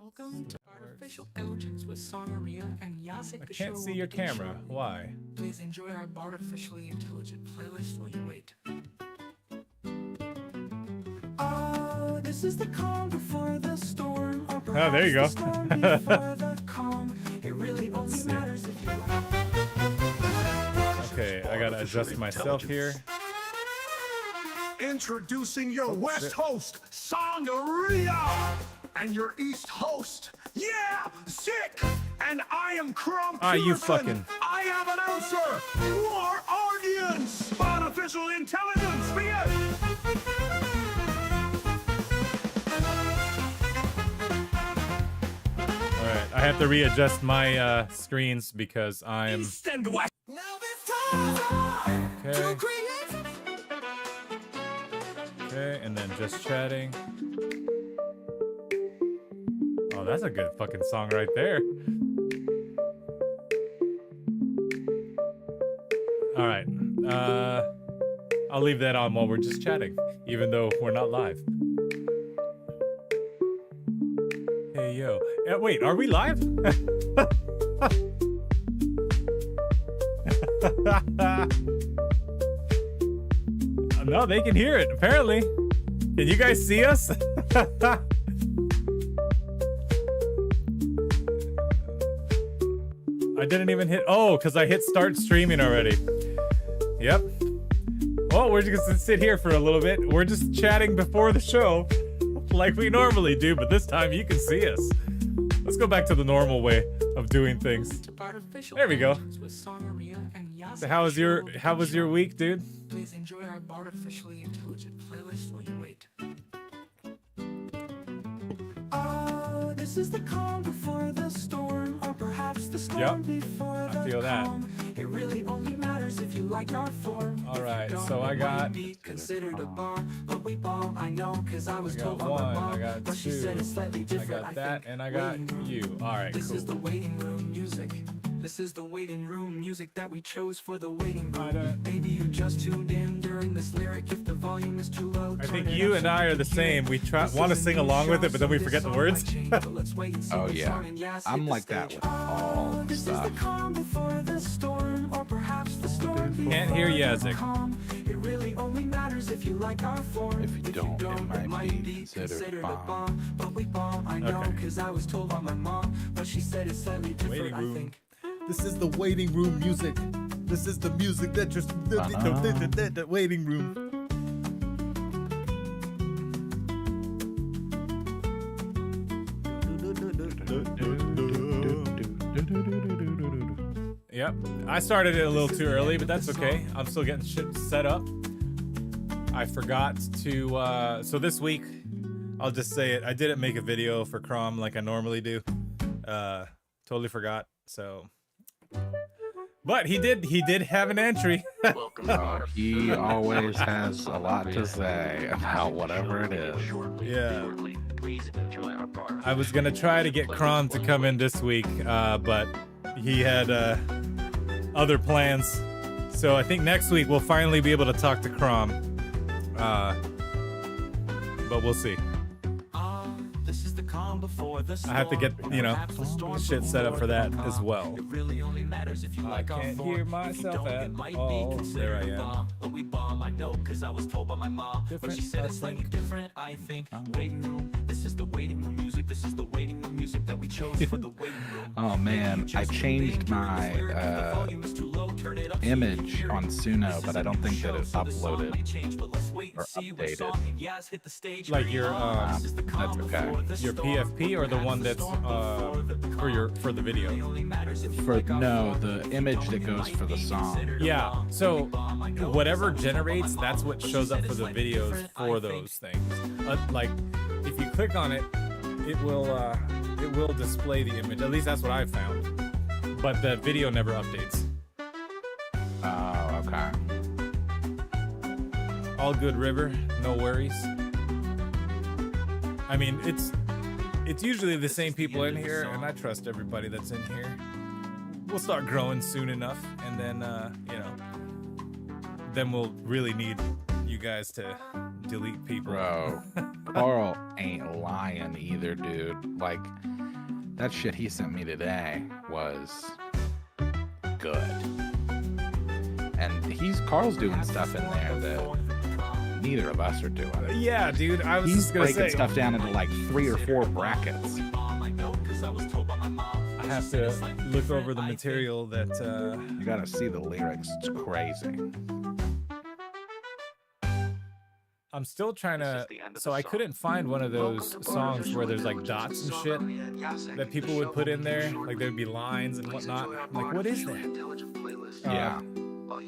Welcome to Artificial Intelligence with Sonaria and Yasik. I can't see your camera. Why? Please enjoy our artificially intelligent playlist while you wait. This is the calm before the storm. Or Oh, there you go. the storm before the calm. It really only matters if you. Okay, I gotta adjust myself here. Introducing your West host, Sonaria, and your East host, Sick, and I am CROM. You fucking. I have an answer. More audience. Artificial intelligence, be it. Alright, I have to readjust my screens because I'm. East and West. Okay. Okay, and then just chatting. Oh, that's a good fucking song right there. Alright. I'll leave that on while we're just chatting, even though we're not live. Hey, yo. Wait, are we live? No, they can hear it, apparently. Can you guys see us? I didn't even hit, because I hit start streaming already. Yep. Well, we're just gonna sit here for a little bit. We're just chatting before the show, like we normally do, but this time you can see us. Let's go back to the normal way of doing things. There we go. So how was your week, dude? Please enjoy our artificially intelligent playlist while you wait. This is the calm before the storm, or perhaps the storm before the feel that. calm. It really only matters if you like our form. All right, so I got. Be considered a bomb, but we bomb. I know, cause I was told by my one, mom, I got but she two, said it's slightly I different. got that, think. and I got Waiting room. you. All right, This cool. is the waiting room music. This is the waiting room music that we chose for the waiting room. Maybe you just tuned in during this lyric. If the volume is too low, I think you and I are the same. We want to sing along with it, but then we forget the words. Oh yeah, I'm like that with all the stuff. Can't hear Yazik. It really only matters if you like our form. If you don't, it might be considered bomb. But we bomb, I know, cause I was told by my mom, but she said it's slightly different, I think. This is the waiting room music. This is the music that just the waiting room. Yep, I started it a little too early, but that's okay. I'm still getting shit set up. I forgot to, so this week, I'll just say it, I didn't make a video for CROM like I normally do. Totally forgot, so. But he did have an entry. He always has a lot to say about whatever it is. Yeah. I was gonna try to get CROM to come in this week, but he had other plans. So I think next week we'll finally be able to talk to CROM. But we'll see. I have to get, shit set up for that as well. I can't hear myself at all. There I am. Different, I think. Waiting room. This is the waiting room music. This is the waiting room music that we chose for the waiting room. Oh man, I changed my image on Suno, but I don't think that it uploaded or updated. Like your That's okay. your PFP or the one that's for the video? No, the image that goes for the song. Yeah. So whatever generates, that's what shows up for the videos for those things. Like if you click on it, it will display the image. At least that's what I've found. But the video never updates. Oh, okay. All good, River. No worries. I mean, it's usually the same people in here, and I trust everybody that's in here. We'll start growing soon enough, and then, then we'll really need you guys to delete people. Bro, Carl ain't lying either, dude. Like, that shit he sent me today was good. And Carl's doing stuff in there that neither of us are doing. Yeah, dude. I was He's just gonna breaking say stuff down into like 3 or 4 brackets. I have to look over the material that. You gotta see the lyrics. It's crazy. I'm still trying to. So I couldn't find one of those songs where there's like dots and shit that people would put in there. Like there'd be lines and whatnot. I'm like, what is that? Yeah.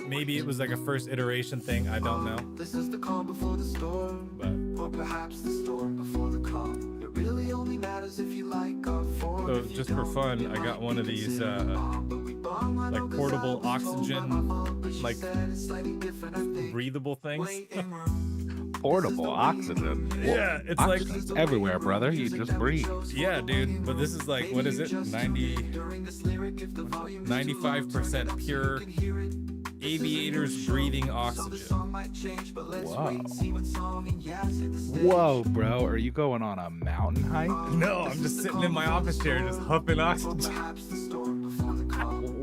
Maybe it was like a first iteration thing. I don't know. This is the calm before the storm, But or perhaps the storm before the calm. It really only matters if you like our form. so just for fun, I got one of these like portable oxygen, like breathable things. Portable oxygen. Yeah, it's like Oxygen's everywhere, brother. You just breathe. yeah, dude. But this is like what is it? 95% pure aviators breathing oxygen. Whoa. Whoa, bro. Are you going on a mountain hike? No, I'm just sitting in my office chair, just huffing oxygen.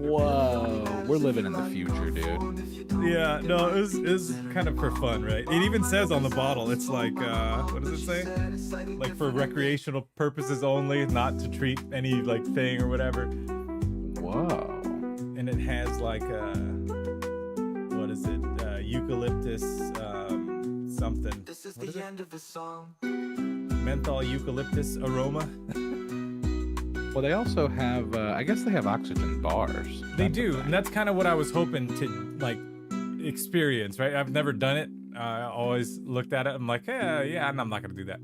Whoa. We're living in the future, dude. Yeah, no, it was kind of for fun, right? It even says on the bottle, it's like, what does it say? Like for recreational purposes only, not to treat any like thing or whatever. Whoa. And it has like what is it? Eucalyptus something. This is What is the it? end of the song. Menthol eucalyptus aroma. Well, they also have, I guess they have oxygen bars. They That's a do, thing. and that's kind of what I was hoping to like experience, right? I've never done it. I always looked at it. I'm like, yeah, I'm not gonna do that.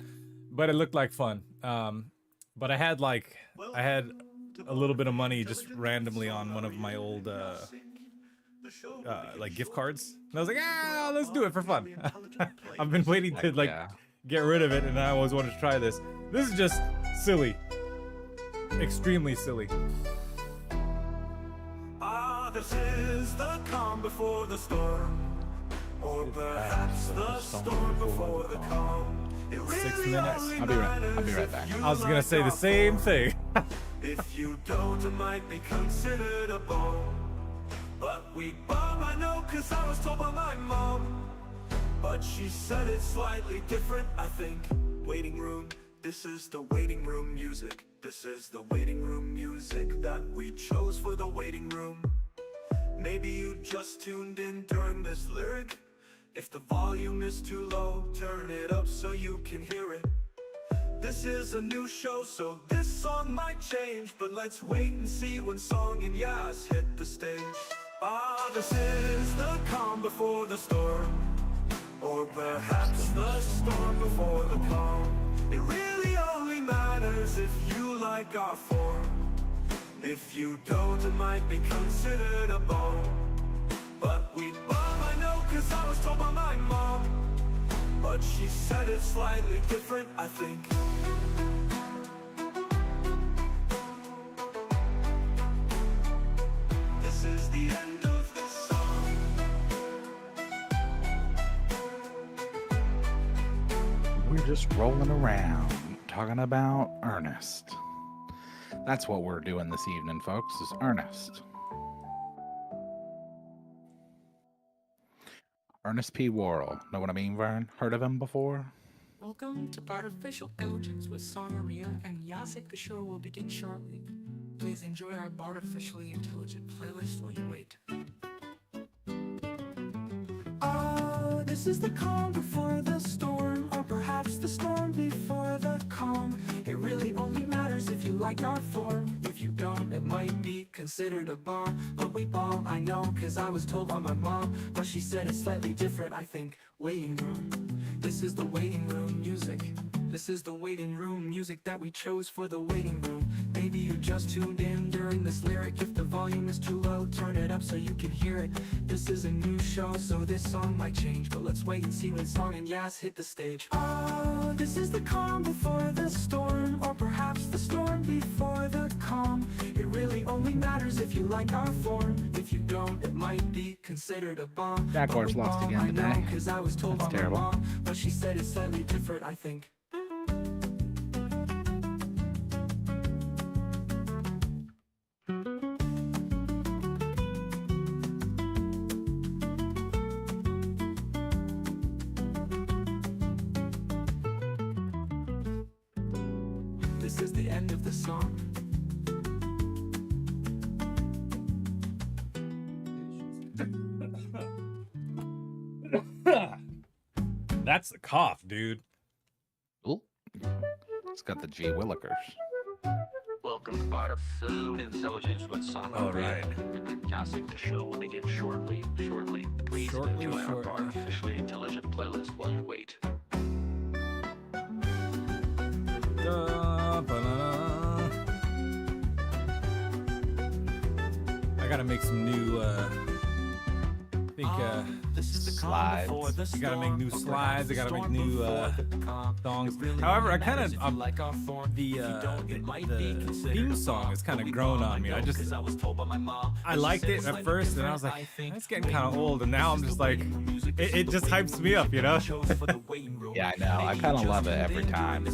But it looked like fun. But I had a little bit of money just randomly on one of my old like gift cards, and I was like, let's do it for fun. I've been waiting to like Yeah. get rid of it, and I always wanted to try this. This is just silly, extremely silly. This is the calm before the storm, or perhaps the storm before the calm. It 6 really minutes. only I'll be right matters back. if you I was gonna like say our the same form. thing. If you don't, it might be considered a bomb. But we bomb, I know, cause I was told by my mom. But she said it's slightly different, I think. Waiting room, this is the waiting room music. This is the waiting room music that we chose for the waiting room. Maybe you just tuned in during this lyric. If the volume is too low, turn it up so you can hear it. This is a new show, so this song might change, but let's wait and see when Song and Yas hit the stage. This is the calm before the storm, or perhaps the storm before the calm. It really only matters if you like our form. If you don't, it might be considered a bomb. But we bomb, I know, cause I was told by my mom. But she said it's slightly different, I think. This is the end of the song. We're just rolling around, talking about Ernest. That's what we're doing this evening, folks, is Ernest. Ernest P. Worrell. Know what I mean, Vern? Heard of him before? Welcome to Artificial Intelligence with Song Maria and Yasik. The show will begin shortly. Please enjoy our artificially intelligent playlist while you wait. This is the calm before the storm, or perhaps the storm before the calm. It really only matters if you like our form. If you don't, it might be considered a bomb. But we bomb, I know, cause I was told by my mom. But she said it's slightly different, I think. Waiting room, this is the waiting room music. This is the waiting room music that we chose for the waiting room. Maybe you just tuned in during this lyric. If the volume is too low, turn it up so you can hear it. This is a new show, so this song might change, but let's wait and see when Song and Yas hit the stage. This is the calm before the storm, or perhaps the storm before the calm. It really only matters if you like our form. If you don't, it might be considered a bomb. Jaguars lost again today. Cause I was told That's by terrible. my mom, but she said it's slightly different, I think. this is the end of the song. That's the cough, dude. Ooh. It's got the G Willikers. Welcome to Artificial Intelligence with Song. All right. Classic, the show will begin shortly. Please enjoy our artificially intelligent playlist while you wait. I gotta make some new, Slides. I gotta make new slides. I gotta make new songs. However, I kind of the theme song has kind of grown on me. I liked it at first, and I was like, it's getting kind of old. And now I'm just like, it just hypes me up, you know? Yeah, I know. I kind of love it every time.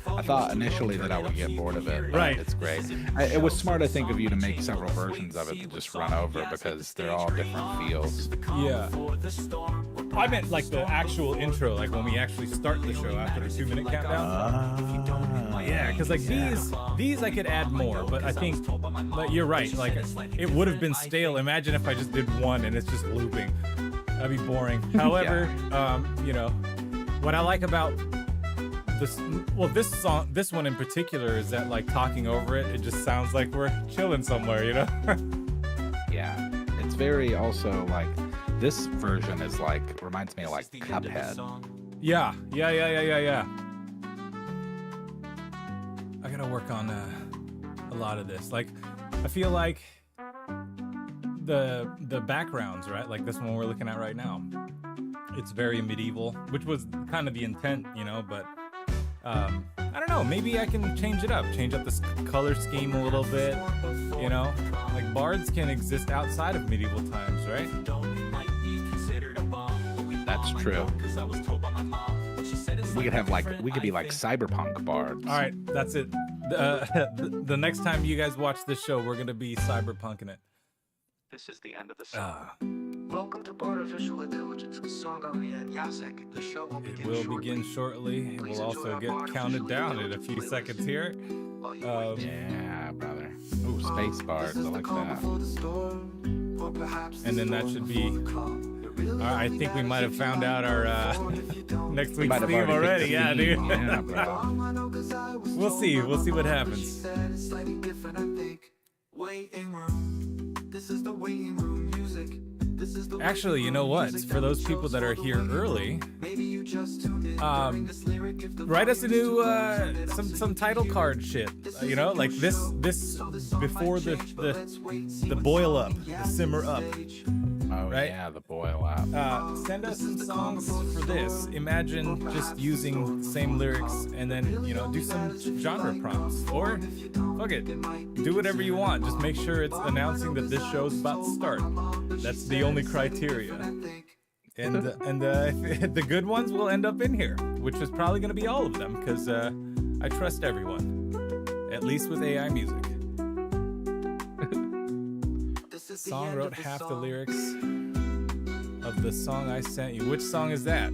I thought initially that I would get bored of it, but Right. it's great. It was smart, I think, of you to make several versions of it to just run over because they're all different feels. Yeah. I meant like the actual intro, like when we actually start the show after the 2-minute countdown. Yeah, because like these I could add more, but I think, but you're right. Like it would have been stale. Imagine if I just did one and it's just looping. That'd be boring. However, you know, what I like about this song, this one in particular, is that like talking over it, it just sounds like we're chilling somewhere, you know? Yeah, it's very also like this version is like reminds me of like Cuphead. Yeah. I gotta work on a lot of this. Like, I feel like the backgrounds, right? Like this one we're looking at right now. It's very medieval, which was kind of the intent, you know, but I don't know, maybe I can change it up, change up this color scheme a little bit, you know? Like bards can exist outside of medieval times, right? That's true. We could be like cyberpunk bards. All right, that's it. The next time you guys watch this show, we're gonna be cyberpunking it. This is the end of the song. Welcome to Artificial Intelligence with Song and Yasek. The show will It will begin shortly. It will also get counted down in a few seconds here. Yeah, brother. Ooh, space bards. I like that. And then that should be. I think we might have found out our next week's theme already. Yeah, dude. Yeah, bro. We'll see. We'll see what happens. Actually, you know what? For those people that are here early, write us a new some title card shit. You know, like this before the boil up, the simmer up. Oh, right? yeah, the boil up. Send us some songs for this. Imagine just using the same lyrics and then, you know, do some genre prompts. Or, fuck it, do whatever you want. Just make sure it's announcing that this show's about to start. That's the only criteria. And the good ones will end up in here, which is probably going to be all of them, because I trust everyone, at least with AI music. Song wrote half the lyrics of the song I sent you. Which song is that?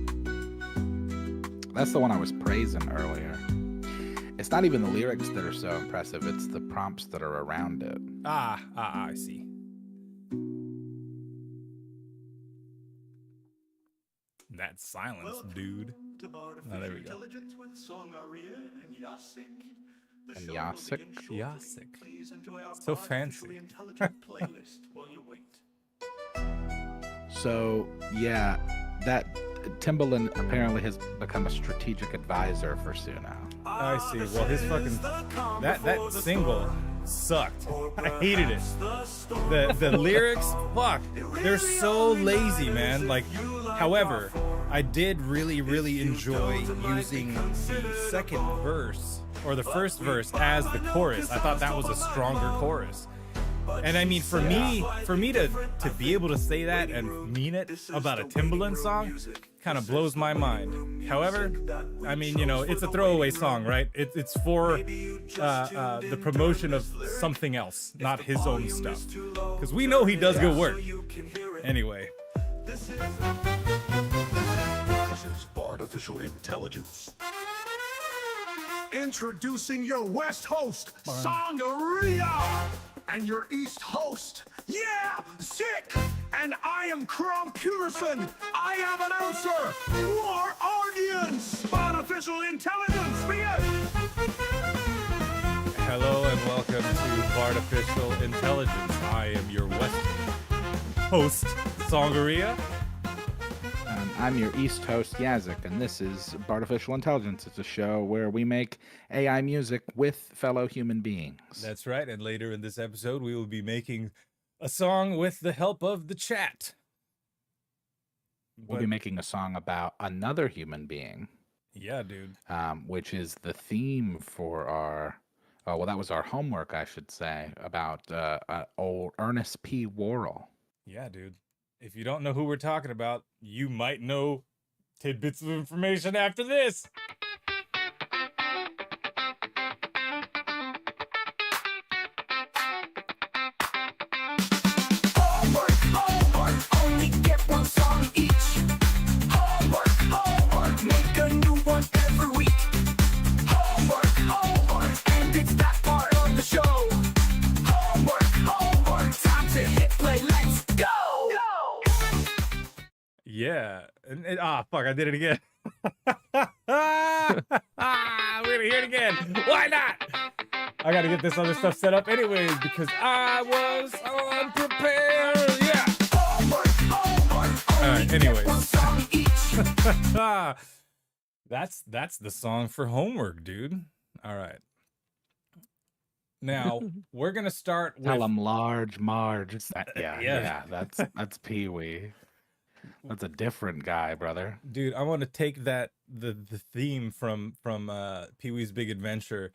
That's the one I was praising earlier. It's not even the lyrics that are so impressive, it's the prompts that are around it. I see. That silence, dude. Oh, there we go. And Yasek? Yasek. So fancy. So, yeah, that Timbaland apparently has become a strategic advisor for Suno. I see. Well, his fucking that single sucked. I hated it. The lyrics, fuck, they're so lazy, man. Like, however, I did really enjoy using the second verse or the first verse as the chorus. I thought that was a stronger chorus. And I mean, for me to be able to say that and mean it about a Timbaland song kind of blows my mind. However, I mean, you know, it's a throwaway song, right? It's for the promotion of something else, not his own stuff. Because we know he does good work. Anyway. This is artificial intelligence. Introducing your West host, Sangaria, and your East host, yeah, sick. And I am CROM PYUTERSON. I am announcer. More audience. Artificial intelligence. Begin. Hello and welcome to Artificial Intelligence. I am your West host, Sangaria. I'm your East host, Yazik, and this is Artificial Intelligence. It's a show where we make AI music with fellow human beings. That's right, and later in this episode, we will be making a song with the help of the chat. We'll be making a song about another human being. Yeah, dude. Which is the theme for our, well, that was our homework, I should say, about old Ernest P. Worrell. Yeah, dude. If you don't know who we're talking about, you might know tidbits of information after this. Homework, only get one song each. Homework, make a new one every week. Homework, and it's that part of the show. Homework, time to hit play, let's go! Yeah. Fuck, I did it again. We're gonna hear it again. Why not? I gotta get this other stuff set up anyways because I was unprepared. Yeah. Alright, anyways. That's the song for homework, dude. Alright. Now, we're gonna start with Tell 'em Large Marge. It's that, Yeah. yeah, that's Pee-wee. That's a different guy, brother. dude, I want to take the theme from Pee-wee's Big Adventure.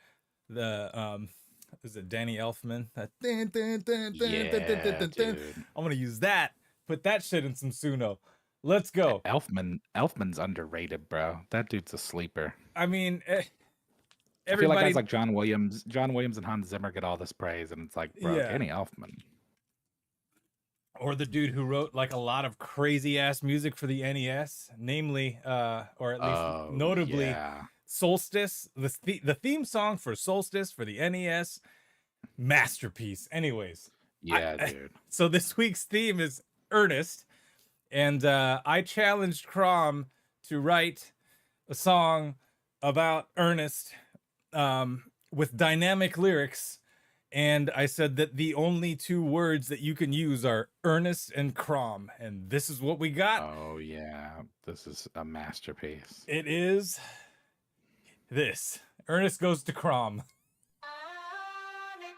Is it Danny Elfman? That Dude. I want to use that. Put that shit in some Suno. Let's go. Elfman's underrated, bro. That dude's a sleeper. I mean, I feel everybody. like guys like John Williams and Hans Zimmer get all this praise, and it's like, bro, Yeah. Danny Elfman. Or the dude who wrote like a lot of crazy ass music for the NES, namely, or at least notably, Yeah. Solstice. The theme song for Solstice for the NES, masterpiece. Anyways, Yeah, dude. so this week's theme is Ernest, and I challenged CROM to write a song about Ernest with dynamic lyrics. And I said that the only two words that you can use are Ernest and CROM. And this is what we got. Oh, yeah. This is a masterpiece. It is this. Ernest goes to CROM.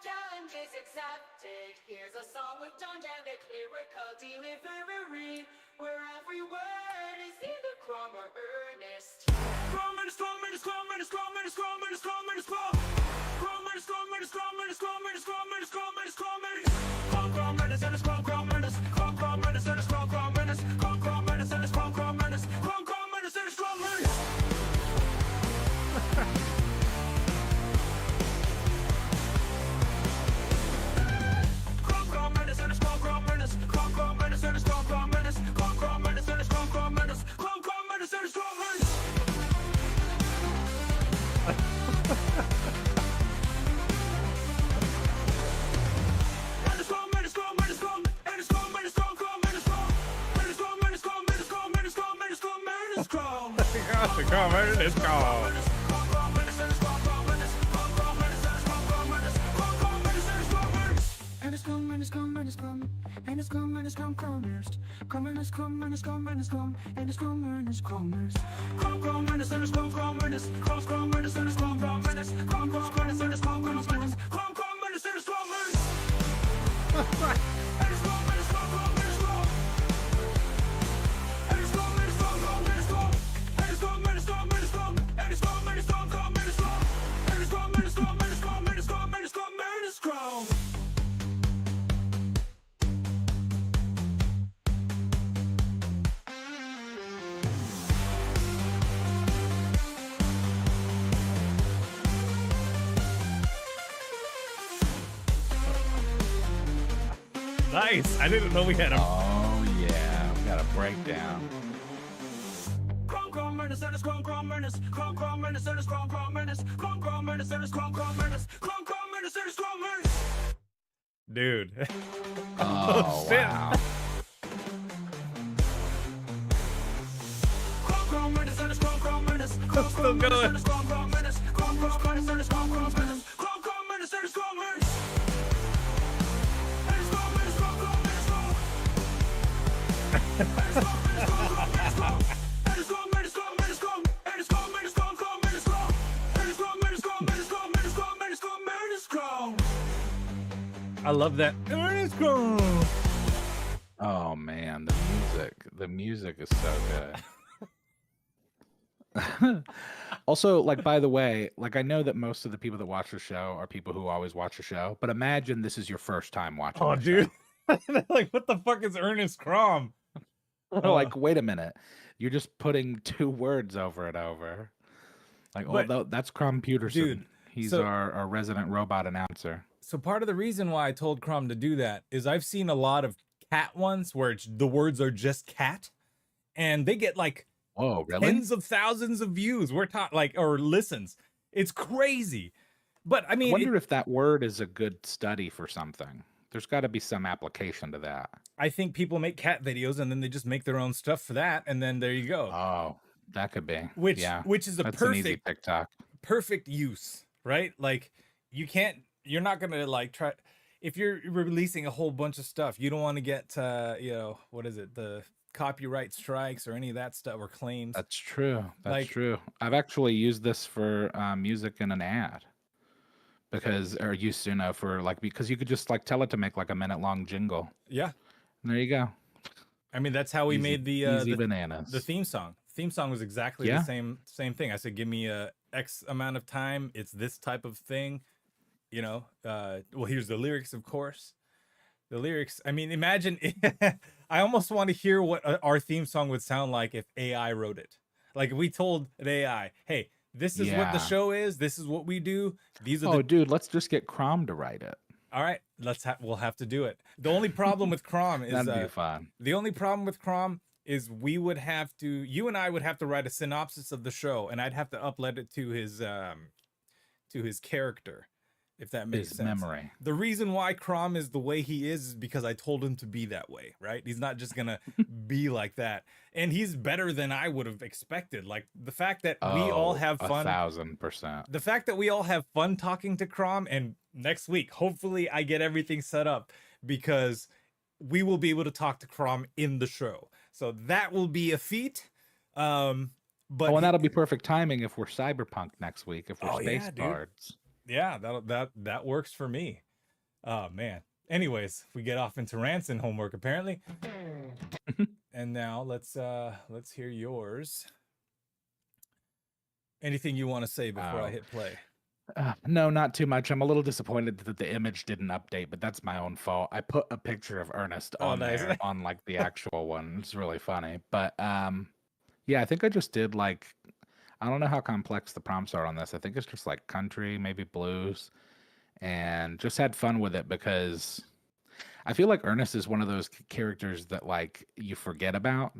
Challenge is accepted. Here's a song with dynamic lyrical delivery, where every word is either CROM or Ernest. Scrum, Ernest, Scrum, Ernest, Scrum, Ernest, Scrum, Ernest, Scrum, Ernest, Scrum, Ernest, Scrum. Scrum, Ernest, Scrum, Ernest, Scrum, Ernest, Scrum, Ernest, Scrum, Ernest, Scrum, Ernest, Scrum, Ernest. Scrum, Ernest, Ernest, Scrum, Scrum, Ernest. Scrum, Ernest, Ernest, Scrum, Scrum, Ernest. Scrum, Ernest, Ernest, Scrum, Scrum, Ernest. Scrum, Ernest, Ernest, Scrum, Ernest. Scrum, Ernest, Ernest, Scrum, Scrum, Ernest. Scrum, Ernest, Ernest, Scrum, Scrum, Ernest. Scrum, Ernest, Ernest, Scrum, Scrum, Ernest. Scrum, Ernest, Ernest, Scrum, Ernest. CROM, Ernest, CROM. Nice. I didn't know we had a. Oh, yeah. We got a breakdown. Ernest, Ernest, CROM, Ernest, CROM, Ernest, Ernest, CROM, Ernest, CROM, Ernest, Ernest, CROM, Ernest, CROM, Ernest, Ernest, CROM, Ernest. Dude. Oh, shit. wow. CROM, Ernest, Ernest, CROM, Ernest, I'm still going. Ernest, CROM, Ernest, CROM, Ernest, Ernest, CROM, Ernest, CROM, Ernest, Ernest, CROM, Ernest. Ernest, CROM, Ernest, CROM, Ernest, CROM. Ernest, CROM, Ernest, CROM, Ernest, CROM. Ernest, CROM, Ernest, CROM, Ernest, CROM. Ernest, CROM, Ernest, CROM, Ernest, CROM. Ernest, CROM, Ernest, CROM, Ernest, CROM, Ernest, CROM, Ernest, CROM, Ernest, CROM. I love that. Ernest CROM. Oh man, the music is so good. Also, like, by the way, like, I know that most of the people that watch the show are people who always watch the show, but imagine this is your first time watching Oh, the dude. show. Like, what the fuck is Ernest CROM? Like, wait a minute, you're just putting two words over and over. Like, But- although that's CROM PYUTERSON. Dude, He's so- our resident robot announcer. So part of the reason why I told CROM to do that is I've seen a lot of cat ones where the words are just cat, and they get like Oh, really? tens of thousands of views. We're talking like, or listens. It's crazy. But I I mean, wonder if that word is a good study for something. There's got to be some application to that. I think people make cat videos and then they just make their own stuff for that, and then there you go. Oh, that could be. which yeah, which is a that's an easy perfect TikTok. perfect use, right? Like you're not gonna like try if you're releasing a whole bunch of stuff, you don't want to get what is it, the copyright strikes or any of that stuff or claims. That's true. That's Like- true. I've actually used this for music in an ad because, or used to know for like, because you could just like tell it to make like a minute-long jingle. Yeah, And there you go. I mean that's how we Easy- made easy the bananas. the theme song. Theme song was exactly Yeah. the same thing. I said, give me a X amount of time. It's this type of thing, well, here's the lyrics, of course. The lyrics. I mean, imagine. I almost want to hear what our theme song would sound like if AI wrote it. Like if we told an AI, "Hey, this is what the Yeah. show is. This is what we do. These are Oh, the." dude, let's just get CROM to write it. All right, we'll have to do it. The only problem with CROM is That'd be fun. the only problem with CROM is you and I would have to write a synopsis of the show, and I'd have to upload it to his character, if that makes His sense. memory. The reason why CROM is the way he is because I told him to be that way, right? He's not just gonna be like that, and he's better than I would have expected. Like the fact that we all have fun. 1,000%. The fact that we all have fun talking to CROM, and next week, hopefully, I get everything set up because we will be able to talk to CROM in the show. So that will be a feat. But Oh, and that'll be perfect timing if we're cyberpunk next week, if we're Oh, yeah, space dude. bards. yeah, that works for me. Oh man. Anyways, we get off into rants and homework apparently. And now let's hear yours. Anything you want to say before I Oh. hit play? No, not too much. I'm a little disappointed that the image didn't update, but that's my own fault. I put a picture of Ernest Oh, on nice. there on like the actual one. It's really funny. But yeah, I think I just did like, I don't know how complex the prompts are on this. I think it's just like country, maybe blues, and just had fun with it because I feel like Ernest is one of those characters that like you forget about,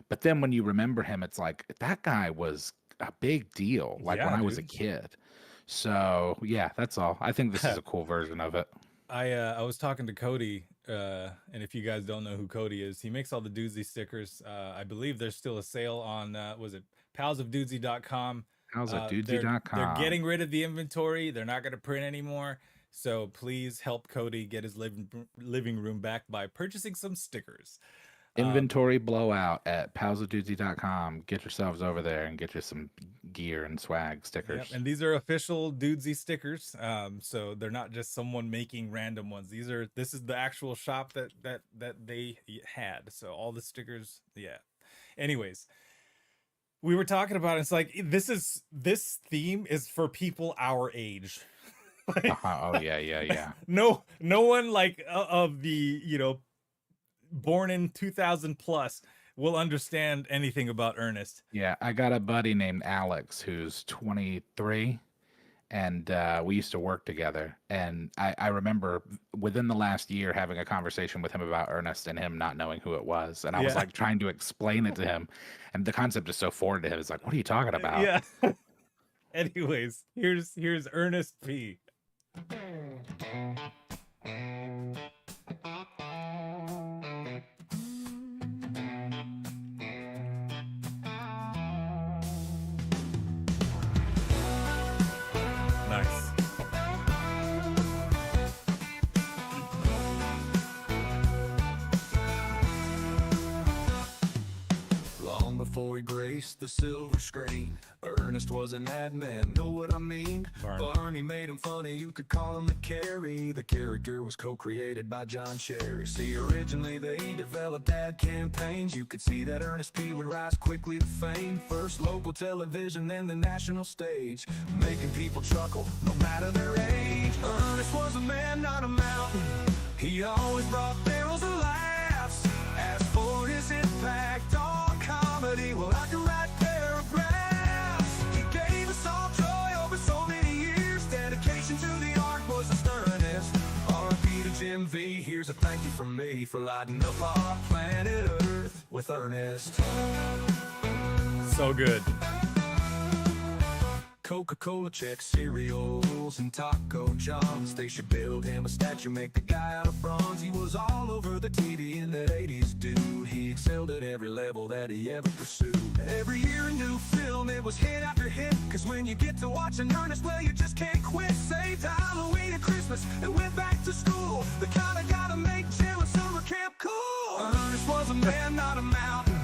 but then when you remember him, it's like that guy was a big deal. Like when Yeah, I was a dude. kid. So yeah, that's all. I think this is a cool version of it. I was talking to Cody, and if you guys don't know who Cody is, he makes all the Doozy stickers. I believe there's still a sale on was it palsofdoozy.com. How's it, They're dudesy.com? getting rid of the inventory. They're not going to print anymore. So please help Cody get his living room back by purchasing some stickers. Inventory blowout at palsofdudesy.com. Get yourselves over there and get you some gear and swag stickers. Yep, and these are official Dudesy stickers. So they're not just someone making random ones. This is the actual shop that they had. So all the stickers, yeah. Anyways, we were talking about it, it's like this theme is for people our age. Like, Oh yeah. no one like of the born in 2000 plus will understand anything about Ernest. Yeah, I got a buddy named Alex who's 23, and we used to work together. And I remember within the last year having a conversation with him about Ernest and him not knowing who it was. And I was Yeah. like trying to explain it to him, and the concept is so foreign to him. It's like, what are you talking about? Yeah. Anyways, here's Ernest P. Nice. Long before he graced the silver screen, Ernest was an ad man, know what I mean? Barney made him funny, you could call him the Carrie. The character was co-created by John Cherry. See, originally they developed ad campaigns. You could see that Ernest P would rise quickly to fame. First local television, then the national stage, making people chuckle, no matter their age. Ernest was a man, not a mountain. He always brought barrels of laughs. As for his impact on comedy, well, I can write paragraphs. He gave us all joy over so many years. Dedication to the art was the sternest. R.I.P. to Jim V. Here's a thank you from me for lighting up our planet Earth with Ernest. So good. Coca-Cola check cereals and Taco John's. They should build him a statue, make the guy out of bronze. He was all over the TV in the 80s, dude. He excelled at every level that he ever pursued. Every year a new film, it was hit after hit. Cause when you get to watching Ernest, well, you just can't quit. Saved Halloween and Christmas and went back to school. The kind of gotta make jail and summer camp cool. Ernest was a man, not a mountain.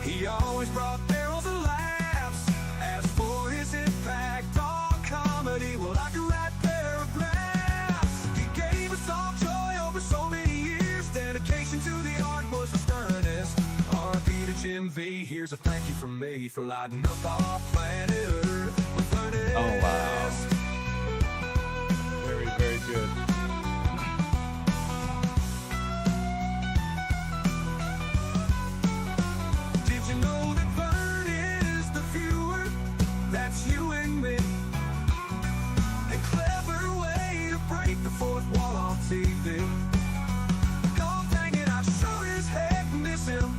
He always brought barrels of laughs. As for his impact on comedy, well, I can write paragraphs. He gave us all joy over so many years. Dedication to the art was the sternest. R.I.P. to Jim V. Here's a thank you from me for lighting up our planet Earth with Ernest. Oh, wow. Very, very good. Did you know that Vern is the viewer? That's you and me. A clever way to break the fourth wall on TV. God dang it, I sure as heck miss him,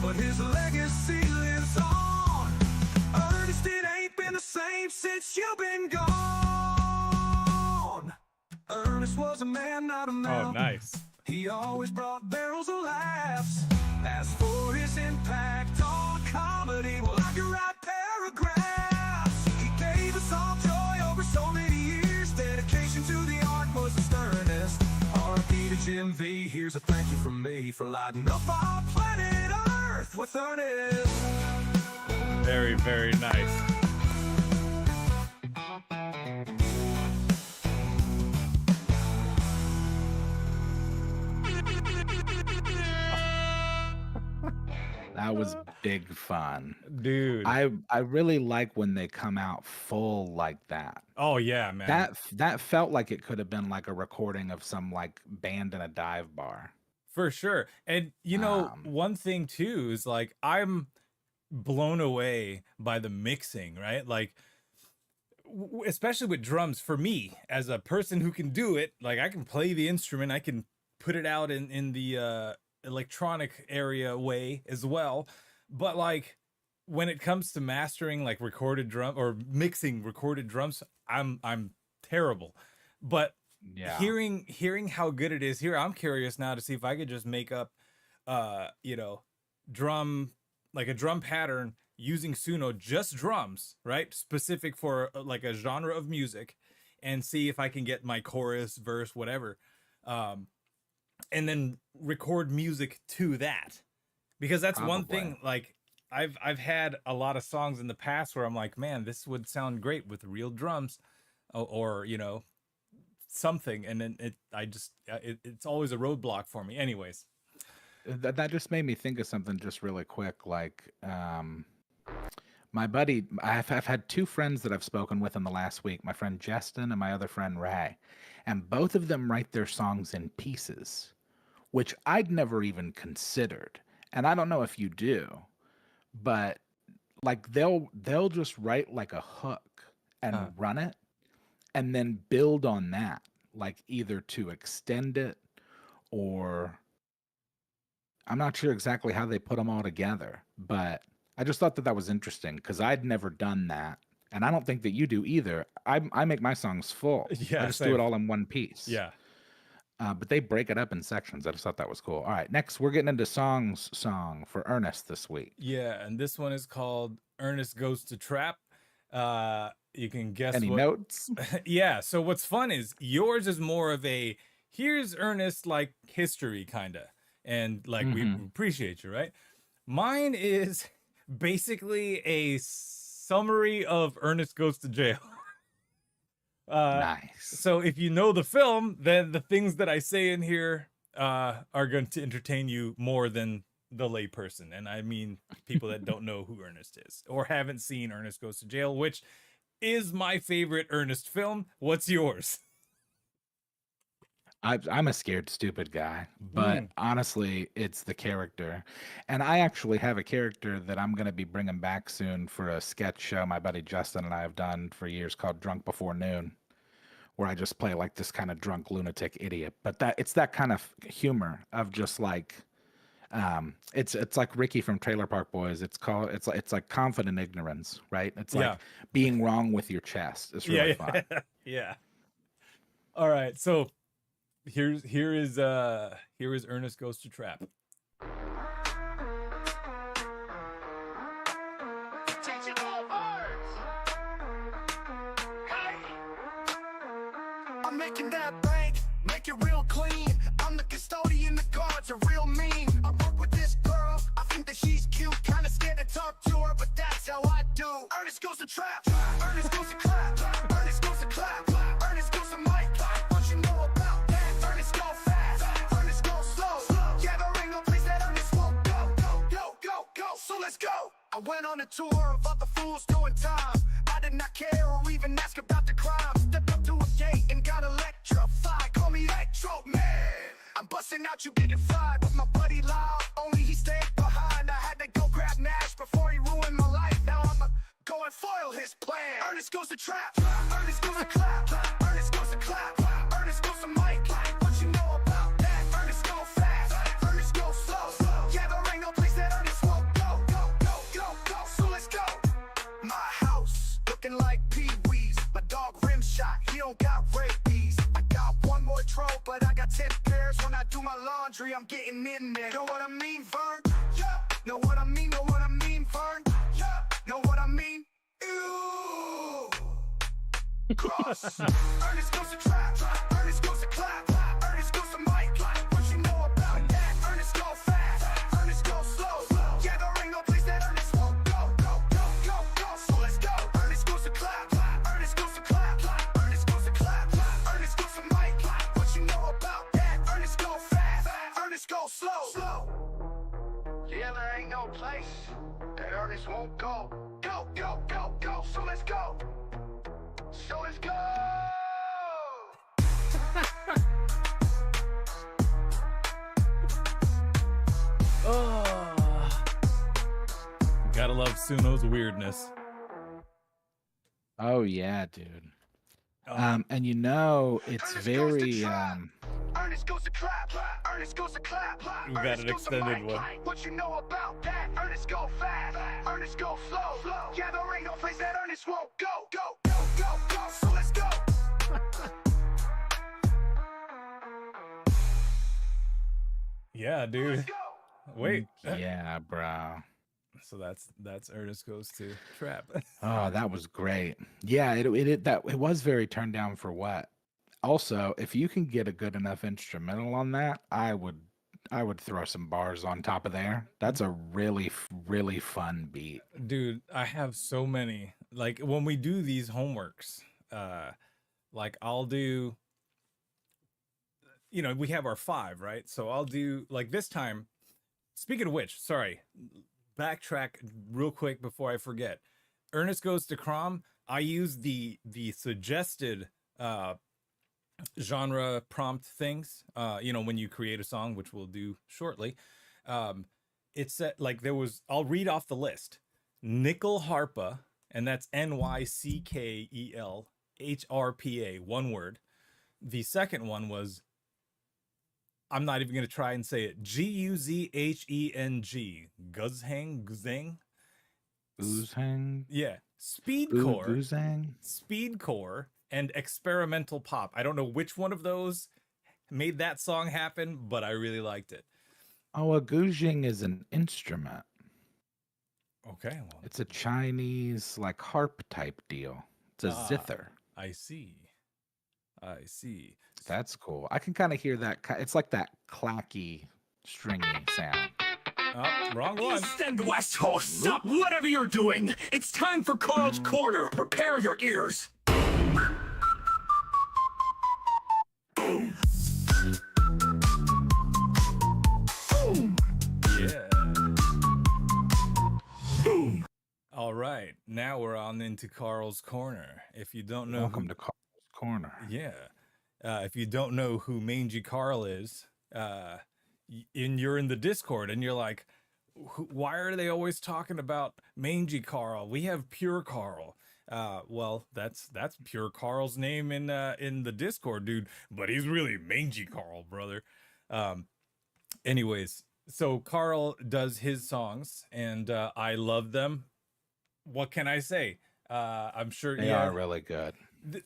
but his legacy lives on. Ernest, it ain't been the same since you've been gone. Ernest was a man, not a mountain. Oh, nice. He always brought barrels of laughs. As for his impact on comedy, well, I can write paragraphs. He gave us all joy over so many years. Dedication to the art was the sternest. R.I.P. to Jim V. Here's a thank you from me for lighting up our planet Earth with Ernest. Very, very nice. That was big fun. Dude. I really like when they come out full like that. Oh yeah, man. That felt like it could have been like a recording of some like band in a dive bar. For sure. And you know, one thing too is like I'm blown away by the mixing, right? Like especially with drums, for me as a person who can do it, like I can play the instrument, I can put it out in the electronic area way as well, but like when it comes to mastering like recorded drum or mixing recorded drums, I'm terrible. But Yeah. hearing how good it is here, I'm curious now to see if I could just make up you know, drum, like a drum pattern using Suno, just drums, right? Specific for like a genre of music, and see if I can get my chorus, verse, whatever. And then record music to that, because that's one thing. Like I've had a lot of songs in the past where I'm like, man, this would sound great with real drums, or you know, something, and then it's always a roadblock for me. Anyways, That just made me think of something just really quick. Like, my buddy, I've had two friends that I've spoken with in the last week, my friend Justin and my other friend Ray, and both of them write their songs in pieces, which I'd never even considered. And I don't know if you do, but like they'll just write like a hook and run it, and then build on that, like either to extend it or I'm not sure exactly how they put them all together, but I just thought that that was interesting because I'd never done that. And I don't think that you do either. I make my songs full. Yeah, I just do same. it all in one piece. Yeah. But they break it up in sections. I just thought that was cool. All right, next we're getting into song for Ernest this week. Yeah, and this one is called Ernest Goes to Trap. You can guess Any what notes? Yeah, so what's fun is yours is more of a here's Ernest like history kinda. And like we appreciate you, right? Mine is basically a summary of Ernest Goes to Jail. Nice. So if you know the film, then the things that I say in here are going to entertain you more than the layperson. And I mean people that don't know who Ernest is or haven't seen Ernest Goes to Jail, which is my favorite Ernest film. What's yours? I'm a scared stupid guy, but honestly, it's the character. And I actually have a character that I'm going to be bringing back soon for a sketch show my buddy Justin and I have done for years called Drunk Before Noon, where I just play like this kind of drunk lunatic idiot. But it's that kind of humor of just like it's like Ricky from Trailer Park Boys. It's like confident ignorance, right? It's like being wrong with your chest. It's really fun. Yeah. All right, so here is Ernest Goes to Trap. I'm making that bank, make it real clean. I'm the custodian, the guards are real mean. I work with this girl, I think that she's cute. Kinda scared to talk to her, but that's how I do. Ernest goes to trap, Ernest goes to clap, Ernest goes to clap, Ernest goes to mic. What you know about that? Ernest go fast, Ernest go slow. Yeah, there ain't no place that Ernest won't go. Go, so let's go. I went on a tour of other fools doing time. I did not care or even ask about the crime. Stepped up to a gate and got electrified. Call me Electro Man. I'm busting out, you getting fried. With my buddy Lyle, only he stayed behind. I had to go grab Nash before he ruined my life. Now I'ma go and foil his plan. Ernest goes to trap, Ernest goes to clap, Ernest goes to clap, Ernest goes to mic. What you know about that? Ernest go fast, Ernest go slow. Yeah, there ain't no place that Ernest won't go. So let's go. My house looking like Pee-wee's. My dog rim shot, he don't got rabies. I got one more troll, but I got 10 pairs. When I do my laundry, I'm getting in there. Know what I mean, Vern? Yeah. Know what I mean, Vern? Yeah. Know what I mean? Ew. Cross. Ernest goes to trap, Ernest goes to clap, Ernest goes to mic. What you know about that? Ernest go fast, Ernest go slow. Yeah, there ain't no place that Ernest won't go. So let's go. Ernest goes to clap, Ernest goes to clap, Ernest goes to clap, Ernest goes to mic. What you know about that? Ernest go fast, Ernest go slow. Yeah, there ain't no place that Ernest won't go. Go. So let's go. Oh, gotta love Suno's weirdness. Oh yeah, dude. And you know it's very Ernest goes to clap, Ernest goes to clap. We got an extended one. What you know about that? Ernest go fast, Ernest go slow. Yeah, there ain't no place that Ernest won't go. So let's go. Yeah, dude. Wait. yeah, bro. So that's Ernest Goes to Trap. Oh, that was great. Yeah, it was very turned down for what. Also, if you can get a good enough instrumental on that, I would throw some bars on top of there. That's a really fun beat. Dude, I have so many. Like when we do these homeworks, like I'll do, you know, we have our 5, right? So I'll do like this time. Speaking of which, sorry, backtrack real quick before I forget. Ernest Goes to CROM. I use the suggested genre prompt things. You know, when you create a song, which we'll do shortly. It said like I'll read off the list. Nickel Harpa, and that's Nyckel HRPA, one word. The second one was, I'm not even going to try and say it, GUZHENG, Guzhang. Oozhang? Yeah, speedcore, Goozang? speedcore, and experimental pop. I don't know which one of those made that song happen, but I really liked it. Oh, a goozhing is an instrument. Okay, well, It's a Chinese like harp type deal. It's a zither. I see. I see. That's cool. I can kind of hear that. It's like that clacky, stringy sound. Oh, wrong one. East and West, oh, stop whatever you're doing. It's time for Carl's Corner. Prepare your ears. Yeah. All right, now we're on into Carl's Corner. If you don't know, Welcome to Carl's Corner. yeah, if you don't know who Mangy Carl is, and you're in the Discord and you're like, why are they always talking about Mangy Carl? We have Pure Carl. Well, that's Pure Carl's name in the Discord, dude. But he's really Mangy Carl, brother. Anyways, so Carl does his songs, and I love them. What can I say? I'm sure They are really good.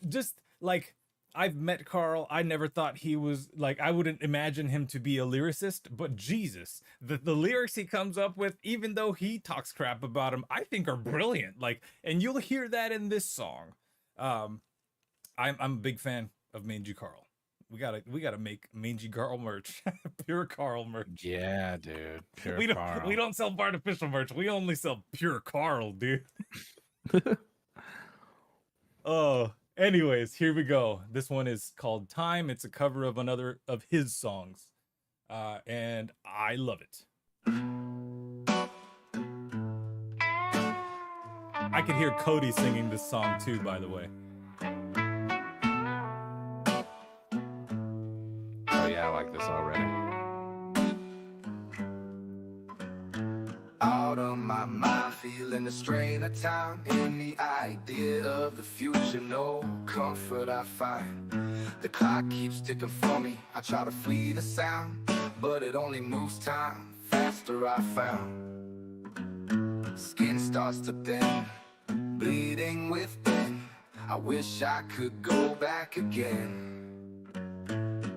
just like, I've met Carl. I never thought he was like, I wouldn't imagine him to be a lyricist, but Jesus, the lyrics he comes up with, even though he talks crap about him, I think are brilliant. Like, and you'll hear that in this song. I'm a big fan of Mangy Carl. We gotta make Mangy Carl merch, Pure Carl merch. Yeah, dude. Pure We Carl. don't sell artificial merch. We only sell Pure Carl, dude. Oh, anyways, here we go. This one is called Time. It's a cover of another of his songs. And I love it. I could hear Cody singing this song too, by the way. Oh yeah, I like this already. Out of my mind, feeling the strain of time. In the idea of the future, no comfort I find. The clock keeps ticking for me. I try to flee the sound, but it only moves time faster, I found. Skin starts to thin, bleeding within. I wish I could go back again.